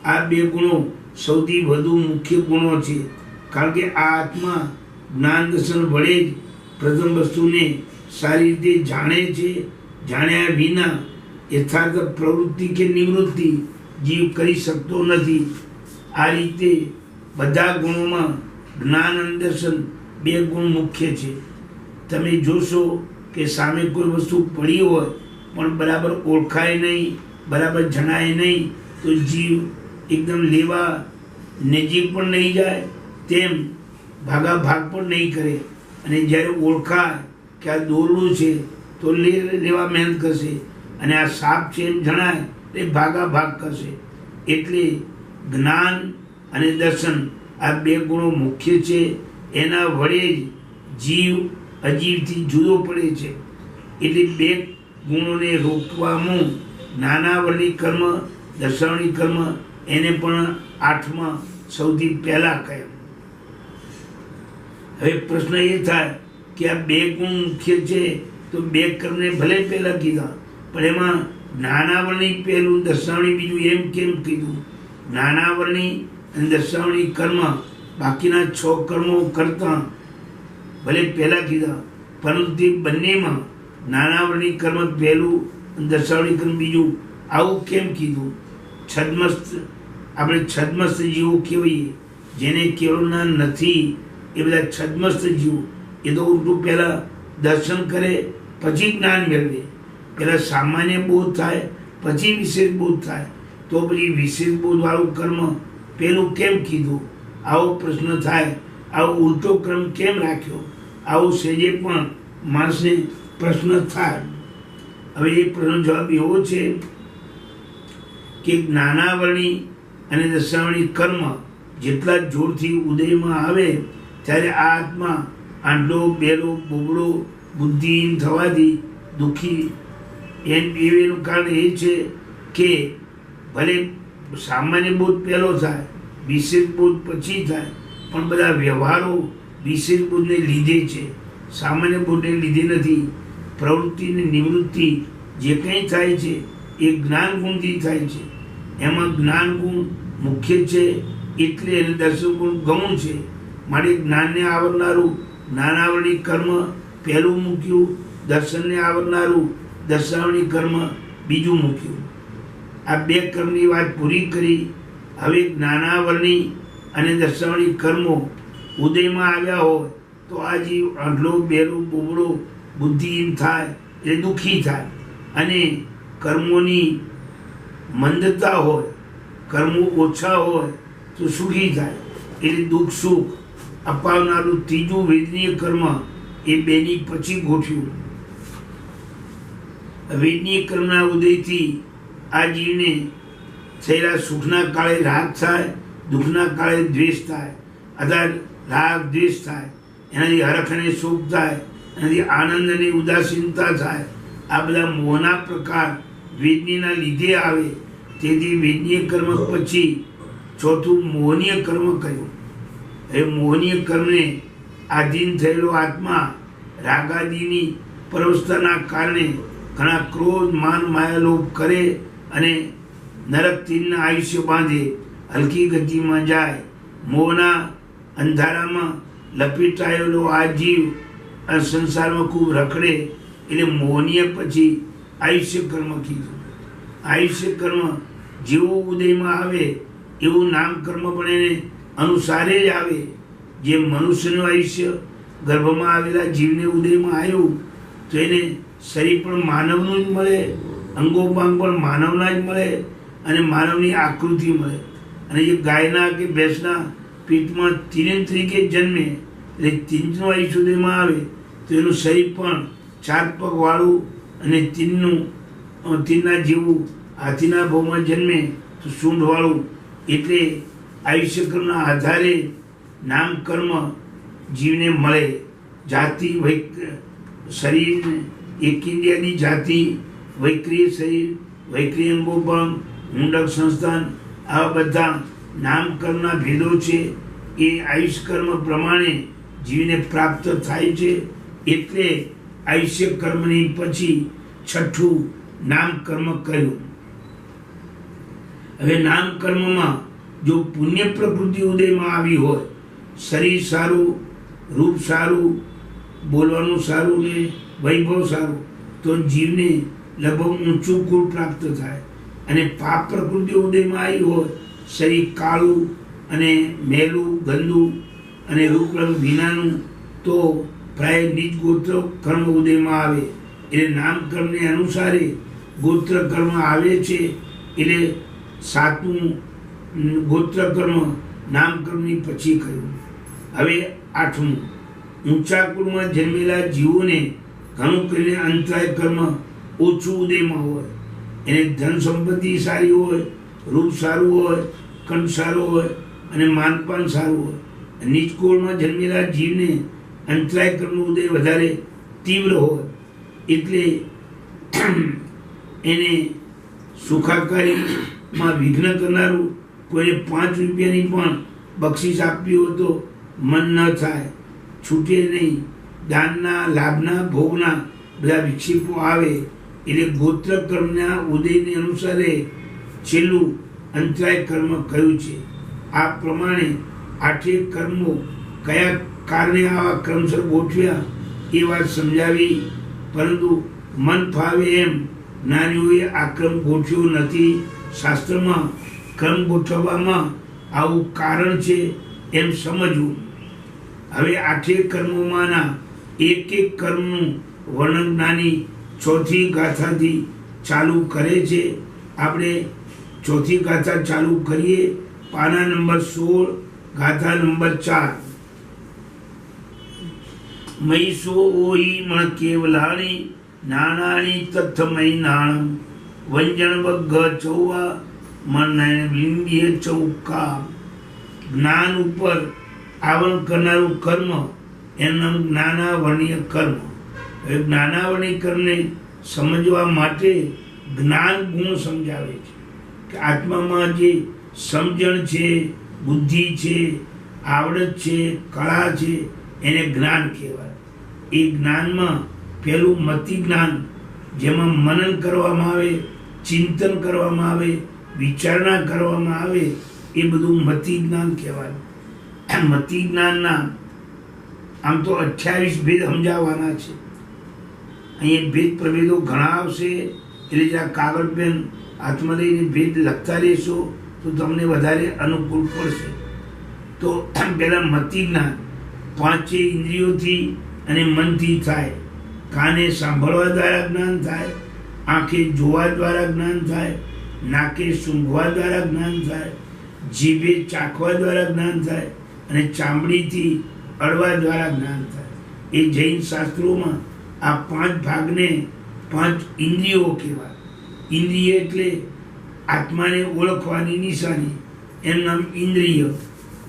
આ બે ગુણો સૌથી વધુ મુખ્ય ગુણો છે. કારણ કે આ આત્મા જ્ઞાન દર્શન વડે જ પ્રથમ વસ્તુને સારી રીતે જાણે છે. જાણ્યા વિના યથાર્થ પ્રવૃત્તિ કે નિવૃત્તિ જીવ કરી શકતો નથી. આ રીતે બધા ગુણોમાં જ્ઞાન અને દર્શન બે ગુણ મુખ્ય છે. તમે જોશો કે સામે કોઈ વસ્તુ પડી હોય પણ બરાબર ઓળખાય નહીં, બરાબર જણાય નહીં, તો જીવ એકદમ લેવા નજીક પણ નહીં જાય, તેમ ભાગા ભાગ પણ નહીં કરે. અને જ્યારે ઓળખાય કે આ દોરડું છે તો લેવા મહેનત કરશે, અને આ સાપ છે એમ જણાય એ ભાગા ભાગ કરશે. એટલે જ્ઞાન અને દર્શન આ બે ગુણો મુખ્ય છે. એના વડે જ જીવ અજીવથી જુદો પડે છે. એટલે બે ગુણોને રોકવામાં નાના વર્ણિક કર્મ, દર્શાવણી કર્મ એને પણ આઠમાં સૌથી પહેલા કહ્યા. હવે પ્રશ્ન એ થાય કે આ બે ગુણ મુખ્ય છે તો બે કર્મને ભલે પહેલા કીધા, પણ એમાં નાનાવરણી પહેલું, દર્શાવણી બીજું, એમ કેમ કીધું? નાનાવરણી અને દર્શાવણી કર્મ બાકીના 6 કર્મો કરતા ભલે પહેલા કીધા, પરંતુ તે બંનેમાં નાનાવરણી કર્મ પહેલું અને દર્શાવણી કર્મ બીજું, આવું કેમ કીધું? છદ્મસ્ત, આપણે છદ્મસ્ત જીવો કહેવાય, જેને કેવળના નથી એ બધા છદ્મસ્ત જીવો. એ તો ઉલટું પહેલાં દર્શન કરે પછી જ્ઞાન મેળવે. પહેલાં સામાન્ય બોધ થાય પછી વિશેષ બોધ થાય, તો પછી વિશેષ બોધવાળું કર્મ પહેલું કેમ કીધું? આવો પ્રશ્ન થાય. આવો ઉલટો ક્રમ કેમ રાખ્યો? આવો સહેજે પણ માણસને પ્રશ્ન થાય. હવે એ પ્રશ્ન જવાબ એવો છે કે નાનાવરણી અને દર્શાવણી કર્મ જેટલા જોરથી ઉદયમાં આવે ત્યારે આ આત્મા આંધળો, બેલો, બોબડો, બુદ્ધિહીન થવાથી દુઃખી. એનું કારણ એ છે કે ભલે સામાન્ય બોધ પહેલો થાય, વિશેષ બોધ પછી થાય, પણ બધા વ્યવહારો વિશેષ બોધને લીધે છે, સામાન્ય બોધને લીધે નથી. પ્રવૃત્તિની નિવૃત્તિ જે કંઈ થાય છે એ જ્ઞાન ગુણથી થાય છે. એમાં જ્ઞાન ગુણ મુખ્ય છે, એટલે એને દર્શન ગુણ ગૌણ છે. માટે જ્ઞાનને આવરનારું જ્ઞાનાવરણી કર્મ પહેલું મૂક્યું, દર્શનને આવરનારું દર્શાવણી કર્મ બીજું મૂક્યું. આ બે કર્મની વાત પૂરી કરી. હવે જ્ઞાનાવરણી અને દર્શાવણી કર્મો ઉદયમાં આવ્યા હોય તો આ જીવ આંધળો, બેલો, બોબડો, બુદ્ધિહીન થાય એટલે દુઃખી થાય. અને કર્મોની મંદતા હોય, કર્મો ઓછા હોય તો સુખી થાય. એટલે દુઃખ સુખ અપાવનારું ત્રીજું વેદનીય કર્મ એ બેની પછી ગોઠવ્યું. વેદનીય કર્મના ઉદયથી આ જીવને થયેલા સુખના કાળે રાગ થાય, દુઃખના કાળે દ્વેષ થાય, અર્થાત રાગ દ્વેષ થાય. એનાથી હરખ અને સુખ થાય, એનાથી આનંદ અને ઉદાસીનતા થાય. આ બધા મોહના પ્રકાર વેદનીના લીધે આવે. તેથી વેદનીય કર્મ પછી ચોથું મોહનીય કર્મ કહ્યું. એ મોહનીય કર્મને આધીન થયેલો આત્મા રાગાદિની પરવસ્થાના કારણે ઘણા ક્રોધ, માન, માયાલોભ કરે અને નરક તીનના આયુષ્ય બાંધે હલકી ગતિમાં જાય. મોહના અંધારામાં લપેટાયેલો આ જીવ આ સંસારમાં ખૂબ રખડે. એટલે મોહનીય પછી આયુષ્ય કર્મ કીધું. આયુષ્ય કર્મ જેવું ઉદયમાં આવે એવું નામકર્મ પણ એને અનુસારે જ આવે. જે મનુષ્યનું આયુષ્ય ગર્ભમાં આવેલા જીવને ઉદયમાં આવ્યું તો એને શરીર પણ માનવનું જ મળે, અંગોપાંગ પણ માનવના જ મળે, અને માનવની આકૃતિ મળે. અને જે ગાયના કે ભેંસના પેટમાં તીન તરીકે જન્મે એટલે તીનનું આયુષ્ય ઉદયમાં આવે તો એનું શરીર પણ 4 પગવાળું અને તીનના જેવું હાથીના ભાવમાં જન્મે તો સૂંઢવાળું એટલે આયુષ્ય કર્મના આધારે નામ કર્મ જીવને મળે. જાતિ શરીર એક ઇન્ડિયાની જાતિ, વૈક્રિય શરીર, વૈક્રિય અંગોપંગ, મુંડક સંસ્થાન, આવા બધા નામકર્મના ભેદો છે. એ આયુષ્ય કર્મ પ્રમાણે જીવને પ્રાપ્ત થાય છે. એટલે આયુષ્ય કર્મની પછી છઠ્ઠું નામ કર્મ કહ્યું. હવે નામ કર્મમાં જો પુણ્ય પ્રકૃતિ ઉદયમાં આવી હોય, શરીર સારું, રૂપ સારું, બોલવાનું સારું ને વૈભવ સારું, તો જીવને લગભગ ઊંચું કુળ પ્રાપ્ત થાય. અને પાપ પ્રકૃતિ ઉદયમાં આવી હોય, શરીર કાળું અને મેલું, ગંદુ અને રૂપરંગ વિનાનું, તો પ્રાય નીચ ગોત્ર કર્મ ઉદયમાં આવે. એટલે નામકર્મને અનુસારે ગોત્ર કર્મ આવે છે. એટલે સાતમું ગોત્ર કર્મ નામકર્મની પછી કહ્યું. હવે આઠમું, ઊંચા કુળમાં જન્મેલા જીવોને ઘણું કરીને અંતરાય કર્મ ઓછું ઉદયમાં હોય. એને ધન સંપત્તિ સારી હોય, રૂપ સારું હોય, કંઠ સારો હોય અને માનપાન સારું હોય. નીચ કુળમાં જન્મેલા જીવને અંતરાય કર્મનો ઉદય વધારે તીવ્ર હોય. એટલે એને સુખાકારીમાં વિઘ્ન કરનારું કોઈને 5 રૂપિયાની પણ બક્ષિસ આપવી હોય તો મન ન થાય, છૂટે નહીં. દાનના, લાભના, ભોગના બધા વિક્ષેપો આવે. એટલે ગોત્ર કર્મના ઉદયને અનુસારે છેલ્લું અંતરાય કર્મ કહ્યું છે. આ પ્રમાણે 8 કર્મો કયા કારણે આવા ક્રમસર ગોઠવ્યા એ વાત સમજાવી. પરંતુ મન ફાવે એમ જ્ઞાનીઓએ આ ક્રમ ગોઠવ્યો નથી. શાસ્ત્રમાં ક્રમ ગોઠવવામાં આવું કારણ છે એમ સમજવું. હવે 8 કર્મોમાંના એક કર્મનું વર્ણન જ્ઞાની 4થી ગાથાથી ચાલુ કરે છે. આપણે 4થી ગાથા ચાલુ કરીએ. પાના નંબર 16, ગાથા નંબર 4. મૈસો ઓહી મણ કેવલાણી નાણાણી તથમય નાણમ વંજન વગ્ગ ચૌવા મન બિંબીય ચૌકા. જ્ઞાન ઉપર આવરણ કરનારું કર્મ એનું નામ જ્ઞાનાવરણીય કર્મ. હવે જ્ઞાનાવરણીય કર્મને સમજવા માટે જ્ઞાન ગુણ સમજાવે છે કે આત્મામાં જે સમજણ છે, બુદ્ધિ છે, આવડત છે, કળા છે, એને જ્ઞાન કહેવાય. એ જ્ઞાનમાં પહેલું મતિ જ્ઞાન, જેમાં મનન કરવામાં આવે, ચિંતન કરવામાં આવે, વિચારણા કરવામાં આવે, એ બધું મતિ જ્ઞાન કહેવાય. મતિ જ્ઞાનના આમ તો 28 ભેદ સમજાવવાના છે. અહીંયા ભેદ પ્રભેદો ઘણા આવશે. એટલે જે આ કાગળ પેન હાથમાં લઈને ભેદ લખતા રહેશો તો તમને વધારે અનુકૂળ પડશે. તો પહેલાં મતિ જ્ઞાન 5 ઇન્દ્રિયોથી અને મનથી થાય. કાને સાંભળવા દ્વારા જ્ઞાન થાય, આંખે જોવા દ્વારા જ્ઞાન થાય, નાકે સૂંઘવા દ્વારા જ્ઞાન થાય, જીભે ચાખવા દ્વારા જ્ઞાન થાય અને ચામડીથી અડવા દ્વારા જ્ઞાન થાય. એ જૈન શાસ્ત્રોમાં આ 5 ભાગને 5 ઇન્દ્રિયો કહેવાય. ઇન્દ્રિય એટલે આત્માને ઓળખવાની નિશાની, એનું નામ ઇન્દ્રિય.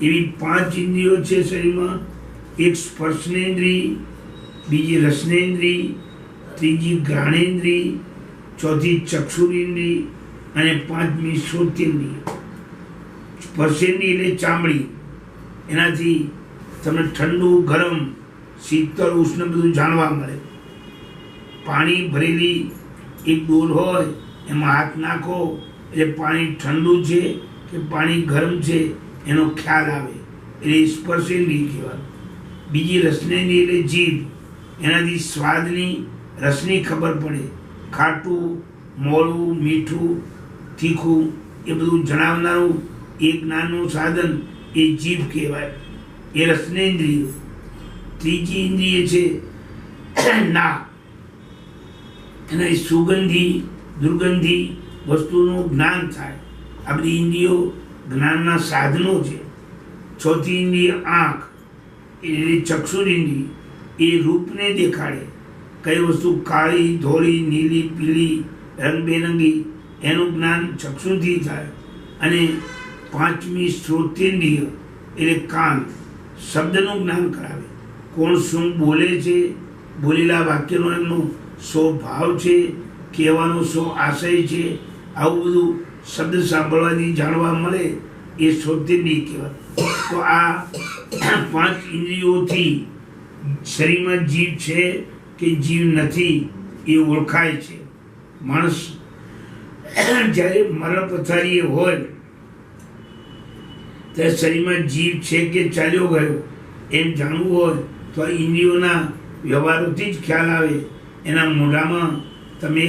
એવી 5 ઇન્દ્રિયો છે શરીરમાં. એક સ્પર્શનેન્દ્રિય, બીજી રસનેન્દ્રિય, ત્રીજી ઘ્રાણેન્દ્રિય, ચોથી ચક્ષુરેન્દ્રિય અને 5મી શ્રોતેન્દ્રિય. સ્પર્શેન્દ્રિય એટલે ચામડી. એનાથી તમને ઠંડુ, ગરમ, શીતળ, ઉષ્ણ બધું જાણવા મળે. પાણી ભરેલી એક ડોલ હોય, એમાં હાથ નાખો એટલે પાણી ઠંડુ છે કે પાણી ગરમ છે એનો ખ્યાલ આવે. એટલે સ્પર્શેન્દ્રિય કહેવાય. બીજી રસનેન્દ્રિય એટલે જીભ. એનાથી સ્વાદની, રસની ખબર પડે. ખાટું, મોળું, મીઠું, તીખું એ બધું જણાવનારું એક જ્ઞાનનું સાધન એ જીભ કહેવાય. એ રસનેન્દ્રિય. ત્રીજી ઇન્દ્રિય છે નાક. એના સુગંધી, દુર્ગંધી વસ્તુનું જ્ઞાન થાય. આ બધી ઇન્દ્રિયો જ્ઞાનના સાધનો છે. ચોથી ઇન્દ્રિય આંખ, એટલે ચક્ષુરેન્દ્રિય. એ રૂપને દેખાડે. કઈ વસ્તુ કાળી, ધોળી, નીલી, પીળી, રંગબેરંગી એનું જ્ઞાન ચક્ષુથી થાય. અને પાંચમી શ્રોતેન્દ્રિય એટલે કાન શબ્દનું જ્ઞાન કરાવે. કોણ શું બોલે છે, બોલેલા વાક્યનો એમનો શો ભાવ છે, કહેવાનો શો આશય છે, આવું બધું શબ્દ સાંભળવાથી જાણવા મળે એ શ્રોતેન્દ્રિય કહેવાય. તો આ 5 ઇન્દ્રિયોથી શરીરમાં જીવ છે કે જીવ નથી એ ઓળખાય છે. માણસ જ્યારે મરણ પથારીએ હોય ત્યારે શરીરમાં જીવ છે કે ચાલ્યો ગયો એમ જાણવું હોય તો આ ઇન્દ્રિયોના વ્યવહારોથી જ ખ્યાલ આવે. એના મોઢામાં તમે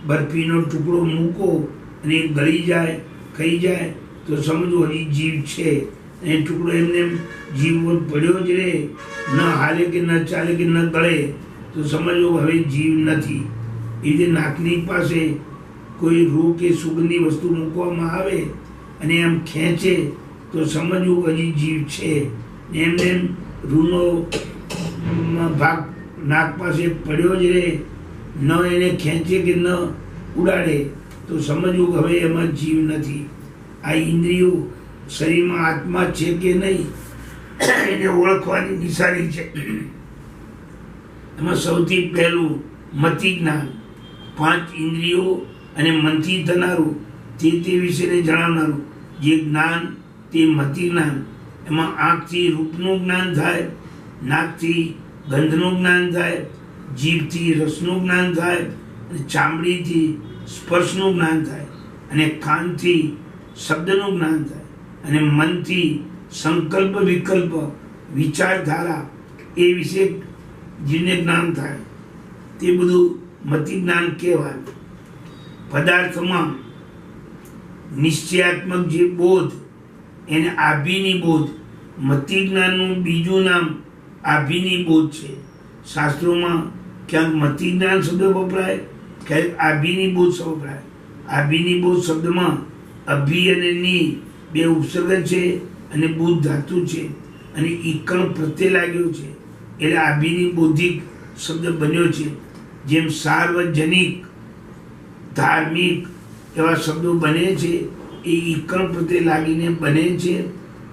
બરફીનો ટુકડો મૂકો અને એ ગળી જાય, ખાઈ જાય તો સમજો હજી જીવ છે. એ ટુકડો એમને જીવ પડ્યો જ રહે, ન હાલે કે ન ચાલે કે ન ગળે તો સમજો હવે જીવ નથી. એ રીતે નાકની પાસે કોઈ રૂ કે સુગંધી વસ્તુ મૂકવામાં આવે અને એમ ખેંચે તો સમજવું હજી જીવ છે. એમને એમ રૂનો ભાગ નાક પાસે પડ્યો જ રહે, ન એને ખેંચે કે ન ઉડાડે તો સમજવું હવે એમાં જીવ નથી. આ ઇન્દ્રિયો શરીરમાં આત્મા છે કે નહીં એને ઓળખવાની નિશાની છે. એમાં સૌથી પહેલું મતિ જ્ઞાન. 5 ઇન્દ્રિયો અને મનથી થનારું તે વિશેને જણાવનારું જે જ્ઞાન તે મતિ જ્ઞાન. એમાં આંખથી રૂપનું જ્ઞાન થાય, નાકથી ગંધનું જ્ઞાન થાય, જીભથી રસનું જ્ઞાન થાય, અને ચામડીથી સ્પર્શનું જ્ઞાન થાય, અને કાનથી શબ્દનું જ્ઞાન થાય, અને મનથી સંકલ્પ વિકલ્પ વિચારધારા એ વિશે જેને જ્ઞાન થાય તે બધું મતિ જ્ઞાન કહેવાય. પદાર્થમાં નિશ્ચયાત્મક જે બોધ એને આભિની બોધ. મતિ જ્ઞાનનું બીજું નામ આભિની બોધ છે. શાસ્ત્રોમાં ક્યાંક મતિ જ્ઞાન શબ્દ વપરાય, ક્યાંક આભિની બોધ વપરાય. આભિની બોધ શબ્દમાં અભિ અને ની 2 ઉપસર્ગ છે અને બુદ્ધ ધાતુ છે અને ઈકણ પ્રત્યય લાગ્યો છે એટલે આભિની બૌદ્ધિક શબ્દ બન્યો છે. જેમ સાર્વજનિક, ધાર્મિક એવા શબ્દો બને છે એ ઈકણ પ્રત્યે લાગીને બને છે,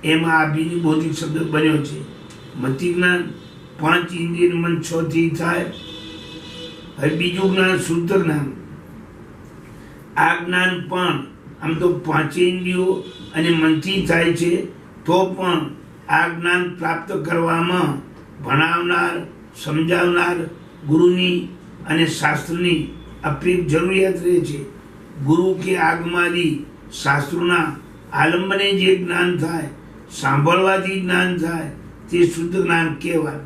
એમાં આભિની બૌદ્ધિક શબ્દ બન્યો છે. મતિ જ્ઞાન 5 ઇન્દ્રિય મન 6 થી થાય. હવે બીજું જ્ઞાન શુદ્ધ જ્ઞાન. આ જ્ઞાન પણ આમ તો 5 ઇન્દ્રિયો અને મનથી થાય છે, તો પણ આ જ્ઞાન પ્રાપ્ત કરવામાં ભણાવનાર, સમજાવનાર ગુરુની અને શાસ્ત્રની અપીલ જરૂરિયાત રહે છે. ગુરુ કે આગમાદી શાસ્ત્રોના આલંબને જે જ્ઞાન થાય, સાંભળવાથી જ્ઞાન થાય તે શુદ્ધ જ્ઞાન કહેવાય.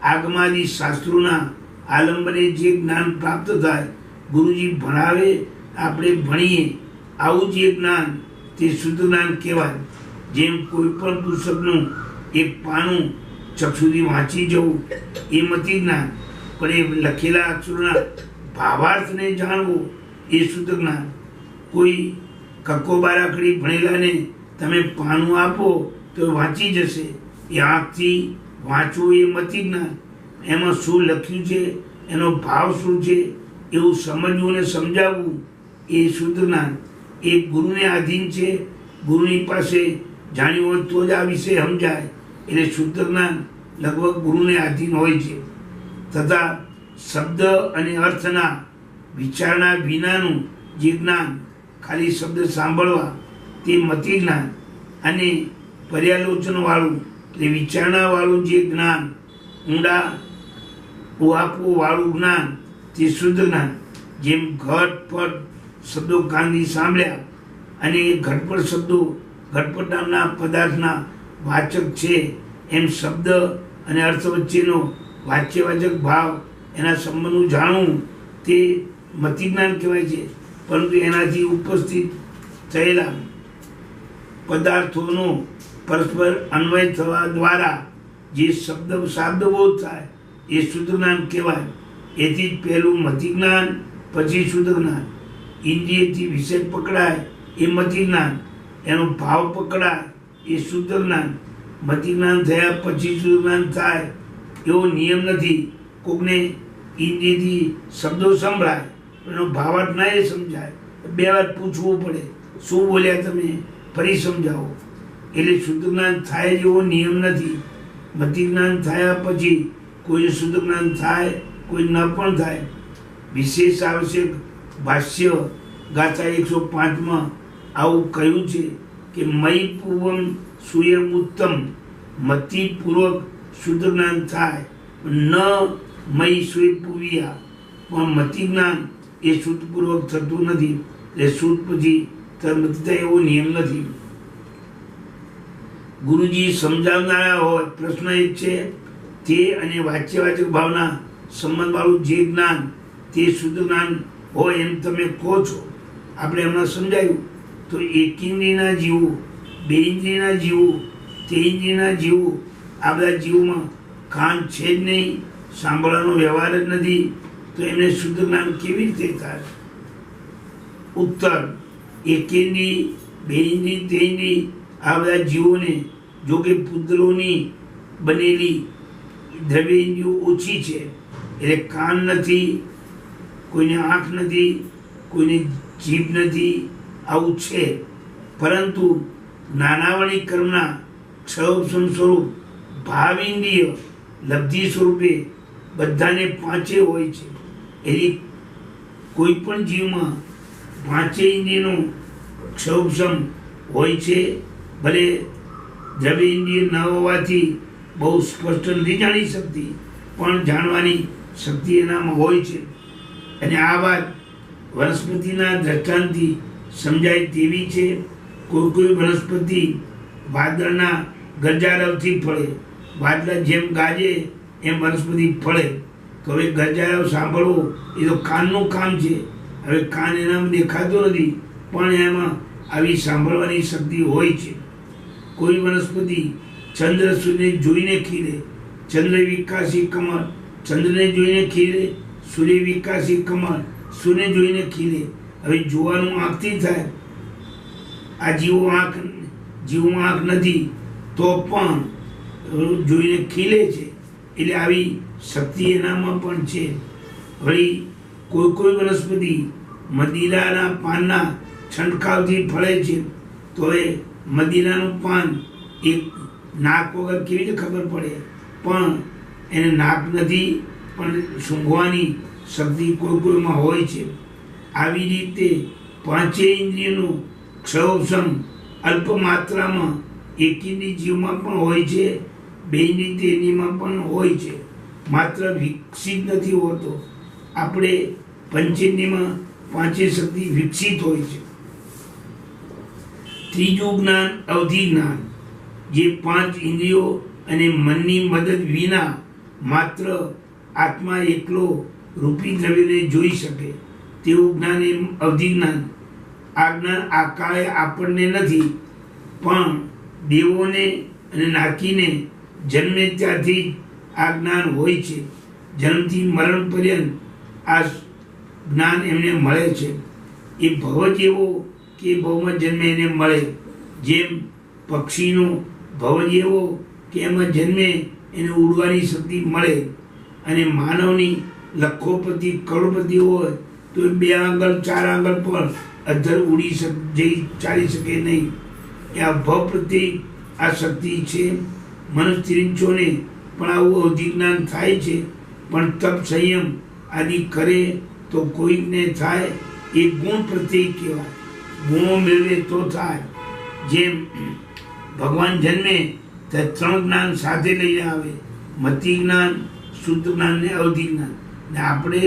આગમાદી શાસ્ત્રોના આલંબને જે જ્ઞાન પ્રાપ્ત થાય, ગુરુજી ભણાવે, આપણે ભણીએ, આવું જે જ્ઞાન તે શુદ્ધ જ્ઞાન કહેવાય. જેમ કોઈ પણ પુસ્તકનું એક પાનું ચક્ષુથી વાંચી જવું એ મતિ જ્ઞાન, પણ એ લખેલા અક્ષરોના ભાવાર્થને જાણવું એ શુદ્ધ જ્ઞાન. કોઈ કક્કો બારાખડી ભણેલાને તમે પાનું આપો તો વાંચી જશે, એ આંખથી વાંચવું એ મતિ જ્ઞાન. એમાં શું લખ્યું છે, એનો ભાવ શું છે એવું સમજવું અને સમજાવવું એ શુદ્ધ જ્ઞાન. એ ગુરુને આધીન છે, ગુરુની પાસે જાણ્યું હોય તો જ આ વિષય સમજાય, એટલે શુદ્ધ જ્ઞાન લગભગ ગુરુને આધીન હોય છે. તથા શબ્દ અને અર્થના વિચારણા વિનાનું જે જ્ઞાન, ખાલી શબ્દ સાંભળવા તે મતિ જ્ઞાન. અને પર્યાલોચનવાળું એટલે વિચારણાવાળું જે જ્ઞાન, ઊંડા ઉહાપોવાળું જ્ઞાન તે શુદ્ધ જ્ઞાન. જેમ ઘટપટ શબ્દો કાનથી સાંભળ્યા અને એ ઘટપટ શબ્દો ઘટપટ નામના પદાર્થના વાચક છે, એમ શબ્દ અને અર્થ વચ્ચેનો વાચ્યવાચક ભાવ એના સંબંધનું જાણવું તે મતિ જ્ઞાન કહેવાય છે. પરંતુ એનાથી ઉપસ્થિત થયેલા પદાર્થોનો પરસ્પર અન્વય થવા દ્વારા જે શાબ્દબોધ થાય એ શુદ્ધ જ્ઞાન કહેવાય. એથી જ પહેલું મતિ જ્ઞાન, પછી શુદ્ધ જ્ઞાન. ઇન્દ્રિયથી વિષય પકડાય એ મતિ જ્ઞાન, એનો ભાવ પકડાય એ શુદ્ધ જ્ઞાન. મતિ જ્ઞાન થયા પછી શુદ્ધ જ્ઞાન થાય એવો નિયમ નથી. કોકને ઇન્દ્રિયથી શબ્દો સંભળાય, એનો ભાવાર્થ ના એ સમજાય, 2 વાર પૂછવું પડે, શું બોલ્યા તમે, ફરી સમજાવો. એટલે શુદ્ધ જ્ઞાન થાય જેવો નિયમ નથી. મતિ જ્ઞાન થયા પછી કોઈ શુદ્ધ જ્ઞાન થાય, કોઈ ન પણ થાય. વિશેષ આવશ્યક ભાષ્ય ગાથા 105 આવું કહ્યું છે કે મય પૂર્વમ સુયમ ઉત્તમ. મતિપૂર્વક શુદ્ધ જ્ઞાન થાય, ન મય સુય પૂર્વિયા. પણ મતિ જ્ઞાન એ શુદ્ધપૂર્વક થતું નથી. એટલે શુદ્ધ પછી તરમતી થાય એવો નિયમ નથી. ગુરુજી સમજાવનારા હોય. પ્રશ્ન એક છે, તે અને વાચ્યવાચક ભાવના સંબંધવાળું જે જ્ઞાન તે શુદ્ધ જ્ઞાન હોય એમ તમે કહો છો. આપણે હમણાં સમજાયું. તો એક ઇન્દ્રિયના જીવો, બે ઇન્દ્રિયના જીવો, તે ઇન્દ્રિયના જીવો, આ બધા જીવોમાં કાન છે જ નહીં, સાંભળવાનો વ્યવહાર જ નથી, તો એમને શુદ્ધ જ્ઞાન કેવી રીતે થાય? ઉત્તર, એક ઇન્દ્રિય, બે ઇન્દ્રિય, તે ઇન્દ્રિય, આ બધા જીવોને જો કે પૂતળોની બનેલી દ્રવ્ય ઇન્દ્રિયો ઓછી છે, એટલે કાન નથી, કોઈને આંખ નથી, કોઈને જીભ નથી, આવું છે. પરંતુ નાનાવણી કર્મના ક્ષયોપશમ સ્વરૂપ ભાવ ઇન્દ્રિય લબ્ધિ સ્વરૂપે બધાને પાંચે હોય છે. એની કોઈ પણ જીવમાં પાંચે ઇન્દ્રિયનો ક્ષયોપશમ હોય છે. ભલે દ્રવ્ય ઇન્દ્રિય ન હોવાથી બહુ સ્પષ્ટ નથી જાણી શકતી, પણ જાણવાની શક્તિ એનામાં હોય છે. અને આ વાત વનસ્પતિના દ્રષ્ટાંતથી સમજાય તેવી છે. કોઈ કોઈ વનસ્પતિ વાદળના ગરજારવથી ફળે. વાદળા જેમ ગાજે એમ વનસ્પતિ ફળે. તો હવે ગરજારવ સાંભળવો એ તો કાનનું કામ છે. હવે કાન એનામાં દેખાતો નથી, પણ એમાં આવી સાંભળવાની શક્તિ હોય છે. કોઈ વનસ્પતિ ચંદ્ર સૂર્યને જોઈને ખીલે. ચંદ્ર વિકાસી કમળ ચંદ્રને જોઈને ખીલે, સૂર્ય વિકાસી કમળ સૂર્યને જોઈને ખીલે. હવે જોવાનું આંખથી થાય. આ જીવોમાં આંખ નથી તો પણ જોઈને ખીલે છે. એટલે આવી શક્તિ એનામાં પણ છે. વળી કોઈ કોઈ વનસ્પતિ મદિરાના પાનના છંટકાવથી ફળે છે. તો એ મદિરાનું પાન એક નાક વગર કેવી રીતે ખબર પડે? પણ એને નાક નથી, પણ સૂંઘવાની શક્તિ કોઈ કોઈમાં હોય છે. આવી રીતે પાંચે ઇન્દ્રિયનું ક્ષયોપશમ અલ્પ માત્રામાં એક ઇન્દ્રિય જીવમાં પણ હોય છે, બે ઇન્દ્રિય તેનીમાં પણ હોય છે. માત્ર વિકસિત નથી હોતો. આપણે પંચેન્દ્રિયમાં પાંચે શક્તિ વિકસિત હોય છે. ત્રીજું જ્ઞાન અવધિ જ્ઞાન, જે પાંચ ઇન્દ્રિયો અને મનની મદદ વિના માત્ર આત્મા એકલો રૂપી દ્રવ્યને જોઈ શકે તેવું જ્ઞાન એ અવધિ જ્ઞાન. આ જ્ઞાન આ કાળે આપણને નથી, પણ દેવોને અને નાકીને જન્મે ત્યારથી આ જ્ઞાન હોય છે. જન્મથી મરણ પર્યંત આ જ્ઞાન એમને મળે છે. એ ભવ જેવો કે ભવમાં જન્મે એને મળે. જેમ પક્ષીનો ભવ જેવો કે એમાં જન્મે એને ઉડવાની શક્તિ મળે. અને માનવની લખોપતિ કરોડપતિ હોય તો 2 આંગળ 4 આંગળ પર અધર ઉડી ચાલી શકે નહીં. એ આ ભવ પ્રત્યે આ શક્તિ છે. મનુષ્યરીંછોને પણ આવું અવધિ જ્ઞાન થાય છે, પણ તપ સંયમ આદિ કરે તો કોઈકને થાય. એ ગુણ પ્રત્યે કહેવાય. ગુણો મેળવે તો થાય. જેમ ભગવાન જન્મે તે 3 જ્ઞાન સાથે લઈને આવે: મતિ જ્ઞાન, શુદ્ધ જ્ઞાન ને અવધિ જ્ઞાન. ને આપણે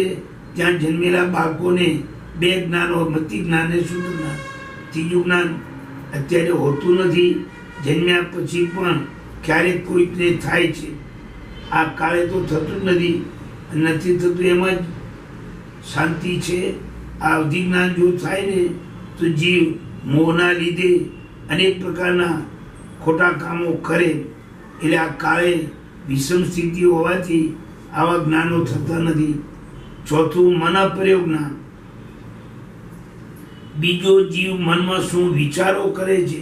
ત્યાં જન્મેલા બાળકોને 2 જ્ઞાન હોય: મતિ જ્ઞાન ને શુદ્ધ જ્ઞાન. ત્રીજું જ્ઞાન અત્યારે હોતું નથી. જન્મ્યા પછી પણ ક્યારેક કોઈકને થાય છે. આ કાળે તો થતું જ નથી થતું. એમાં જ શાંતિ છે. આ અવધિ જ્ઞાન જો થાય ને તો જીવ મોહના લીધે અનેક પ્રકારના ખોટા કામો કરે. એટલે આ કાળે વિષમ સ્થિતિ હોવાથી આવા જ્ઞાનો થતા નથી. ચોથું મન અપ્રયોગ જ્ઞાન. બીજો જીવ મનમાં શું વિચારો કરે છે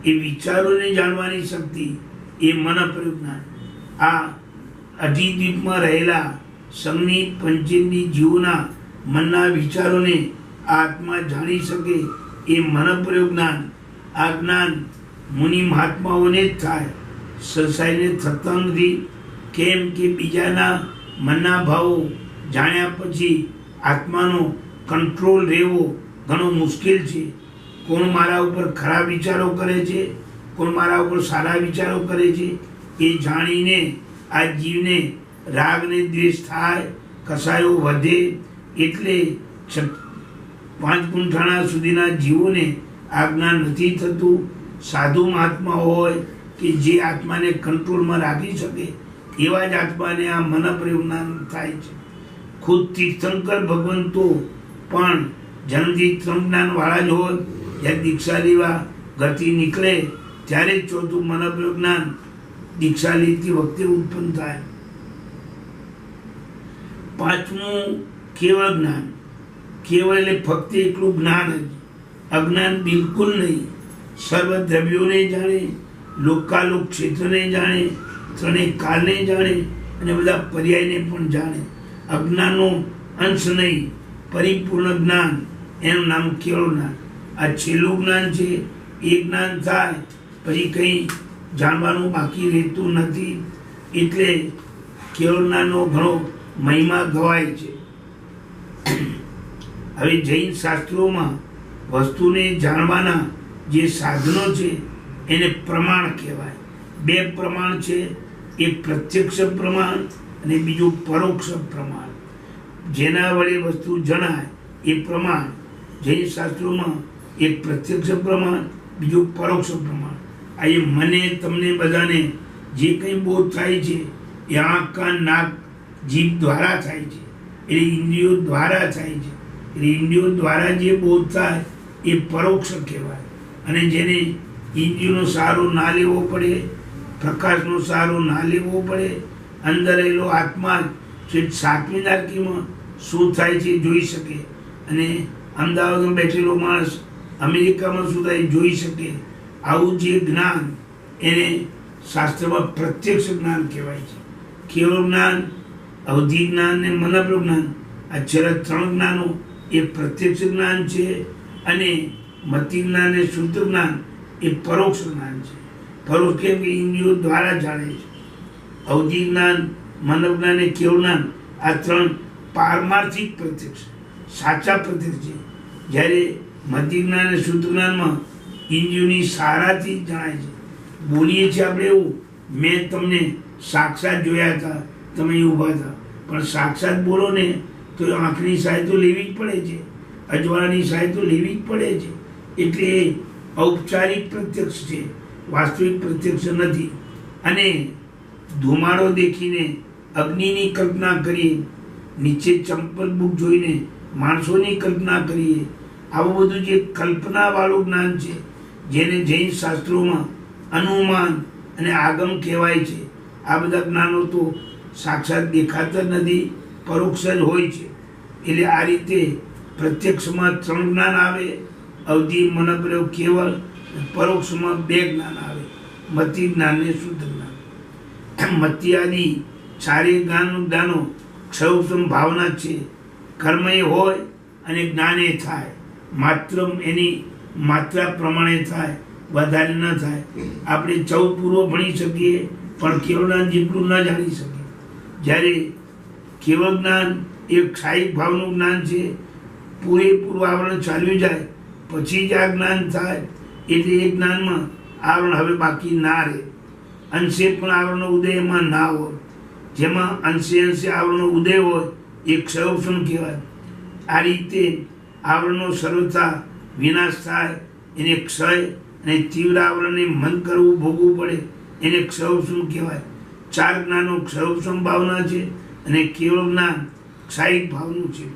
એ વિચારોને જાણવાની શક્તિ એ મન અપ્રયોગ જ્ઞાન. આ અધિદ્વીપમાં રહેલા સંઘની પંચેન્દ્રિય જીવોના મનના વિચારોને આત્મા જાણી શકે એ મન પ્રયોગ જ્ઞાન આ જ્ઞાન મુનિ મહાત્માઓને જ થાય, સંસારીને થતા નથી. કેમ કે બીજાના મનના ભાવો જાણ્યા પછી આત્માનો કંટ્રોલ રહેવો ઘણો મુશ્કેલ છે. કોણ મારા ઉપર ખરાબ વિચારો કરે છે, કોણ મારા ઉપર સારા વિચારો કરે છે, એ જાણીને આ જીવને રાગ ને દ્વેષ થાય, કસાયો વધે. એટલે 5 ગુંઠાણા સુધીના જીવોને આ જ્ઞાન નથી થતું. સાધુ મહાત્મા હોય કે જે આત્માને કંટ્રોલમાં રાખી શકે એવા જ આત્માને આ મન પ્રયોગ જ્ઞાન થાય છે. ખુદ તીર્થંકર ભગવંતો પણ જન્મથી ત્રણ જ્ઞાન વાળા જ હોય. જ્યારે દીક્ષા લેવા ઘરથી નીકળે ત્યારે જ ચોથું મન પ્રયોગ જ્ઞાન દીક્ષા લેતી વખતે ઉત્પન્ન થાય. 5મું કેવળ જ્ઞાન. કેવળ એટલે ફક્ત એટલું જ્ઞાન જ, અજ્ઞાન બિલકુલ નહીં. સર્વ દ્રવ્યોને જાણે, લોકાલોક ક્ષેત્રને જાણે, ત્રણેય કાળને જાણે અને બધા પર્યાયને પણ જાણે. અજ્ઞાનનો અંશ નહીં, પરિપૂર્ણ જ્ઞાન, એનું નામ કેવળ જ્ઞાન. આ છેલ્લું જ્ઞાન છે. એ જ્ઞાન થાય પછી કંઈ જાણવાનું બાકી રહેતું નથી. એટલે કેવળ જ્ઞાનનો ઘણો મહિમા ગવાય છે. હવે જૈન શાસ્ત્રોમાં વસ્તુને જાણવાના જે સાધનો છે એને પ્રમાણ કહેવાય. 2 પ્રમાણ છે, એક પ્રત્યક્ષ પ્રમાણ અને બીજું પરોક્ષ પ્રમાણ. જેના વડે વસ્તુ જણાય એ પ્રમાણ. જૈન શાસ્ત્રોમાં એક પ્રત્યક્ષ પ્રમાણ, બીજું પરોક્ષ પ્રમાણ. આ એ મને તમને બધાને જે કંઈ બોધ થાય છે એ આંખ કાન નાક જીભ દ્વારા થાય છે, એટલે ઇન્દ્રિયો દ્વારા થાય છે. એટલે ઇન્દ્રિયો દ્વારા જે બોધ થાય એ પરોક્ષ કહેવાય. અને જેને ઇન્દ્રિયોનો સહારો ના લેવો પડે, પ્રકાશનો સહારો ના લેવો પડે, અંદર રહેલો આત્મા જ 7મી તારીખમાં શું થાય છે જોઈ શકે. અને અમદાવાદમાં બેઠેલો માણસ અમેરિકામાં શું થાય જોઈ શકે. આવું જે જ્ઞાન એને શાસ્ત્રમાં પ્રત્યક્ષ જ્ઞાન કહેવાય છે. કેવળ જ્ઞાન, અવધિ જ્ઞાન ને મનપ્રયોગ જ્ઞાન, આ છેલ્લા 3 જ્ઞાનો એ પ્રત્યક્ષ જ્ઞાન છે. અને મતિ જ્ઞાન ને શુદ્ધ જ્ઞાન એ પરોક્ષ જ્ઞાન છે. પરોક્ષ કેમ કે ઇન્દ્રિયો દ્વારા જાણે છે. અવધિ જ્ઞાન, મનવ જ્ઞાન અને કેવળ જ્ઞાન આ 3 પારમાર્થિક પ્રત્યક્ષ, સાચા પ્રત્યક્ષ છે. જ્યારે મતિ જ્ઞાન અને શુદ્ધ જ્ઞાનમાં ઇન્દ્રિયોની સારાથી જણાય છે. બોલીએ છીએ આપણે એવું, મેં તમને સાક્ષાત જોયા હતા, તમે ઊભા હતા, પણ સાક્ષાત બોલો ને તો આંખની સહાય તો લેવી જ પડે છે, અજવાળાની સહાય તો લેવી જ પડે છે. એટલે એ ઔપચારિક પ્રત્યક્ષ છે, વાસ્તવિક પ્રત્યક્ષ નથી. અને ધુમાડો દેખીને અગ્નિની કલ્પના કરીએ, નીચે ચંપલ બુક જોઈને માણસોની કલ્પના કરીએ, આવું બધું જે કલ્પનાવાળું જ્ઞાન છે જેને જૈન શાસ્ત્રોમાં અનુમાન અને આગમ કહેવાય છે. આ બધા જ્ઞાનો તો સાક્ષાત દેખાતા નથી, પરોક્ષ જ હોય છે. એટલે આ રીતે પ્રત્યક્ષમાં 3 જ્ઞાન આવે, અવધિ, મનપ્રયોગ, કેવળ. પરોક્ષમાં 2 જ્ઞાન આવે, મતિ જ્ઞાન ને શુદ્ધ જ્ઞાન. મતિ આદિ 4 જ્ઞાનો ક્ષયોપમ ભાવના છે. કર્મ એ હોય અને જ્ઞાન એ થાય, માત્ર એની માત્રા પ્રમાણે થાય, વધારે ન થાય. આપણે 14 પૂર્વ ભણી શકીએ પણ કેવળ જ્ઞાન જેટલું ન જાણી શકીએ. જ્યારે કેવળ જ્ઞાન એ ક્ષાયિક ભાવનું જ્ઞાન છે. પૂરેપૂરું આવરણ ચાલ્યું જાય પછી જ આ જ્ઞાન થાય. એટલે એ જ્ઞાનમાં આવરણ હવે બાકી ના રહે. અંશે પણ આવરણનો ઉદય એમાં ના હોય. જેમાં અંશે અંશે આવરણનો ઉદય હોય એ ક્ષયોપમ કહેવાય. આ રીતે આવરણનો સર્વથા વિનાશ થાય એને ક્ષય, અને તીવ્ર આવરણને મન કરવું, ભોગવવું પડે એને ક્ષયોપમ કહેવાય. 4 જ્ઞાનો ક્ષયોપમ ભાવના છે અને કેવળ જ્ઞાન ક્ષાયિક ભાવનું છે.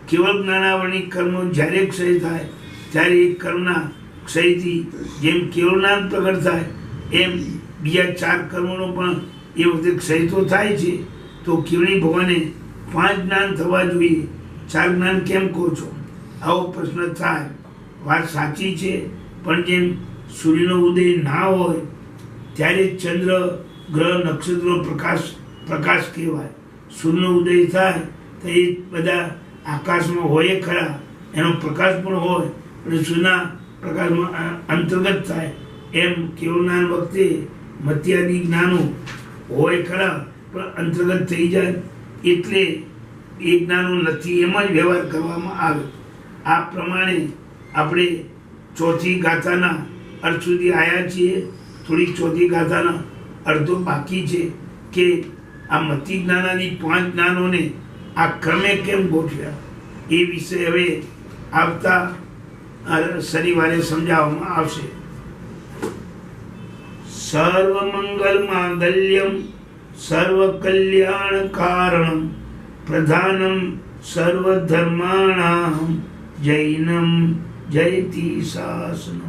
કેવળ જ્ઞાનાવરણી કર્મો જ્યારે ક્ષય થાય ત્યારે એ કર્મના ક્ષયથી જેમ કેવળ જ્ઞાન પ્રગટ થાય એમ બીજા 4 કર્મોનો પણ એ વખતે ક્ષય તો થાય છે. તો કેવળી ભગવાને 5 જ્ઞાન થવા જોઈએ, 4 જ્ઞાન કેમ કહો છો? આવો પ્રશ્ન થાય. વાત સાચી છે, પણ જેમ સૂર્યનો ઉદય ના હોય ત્યારે ચંદ્ર, ગ્રહ, નક્ષત્રો પ્રકાશ કહેવાય. સૂર્યનો ઉદય થાય તો એ બધા આકાશમાં હોય ખરા, એનો પ્રકાશ પણ હોય, પણ સૂર્યના પ્રકારમાં અંતર્ગત થાય. એમ કેવળ જ્ઞાન વખતે મત્યાદિ જ્ઞાનો હોય ખરા પણ અંતર્ગત થઈ જાય એટલે એ જ્ઞાનો નથી એમ જ વ્યવહાર કરવામાં આવે. આ પ્રમાણે આપણે ચોથી ગાથાના અર્થ સુધી આવ્યા છીએ. થોડી ચોથી ગાથાના અર્થો બાકી છે કે આ મતિ જ્ઞાનાદી 5 જ્ઞાનોને આ ક્રમે કેમ ગોઠવ્યા એ વિશે હવે આવતા શનિવારે સમજાવવામાં આવશે. સર્વ મંગલ માંગલ્યમ સર્વ કલ્યાણ કારણમ પ્રધાનમ સર્વ ધર્માણામ જૈનમ જયતિ શાસનમ.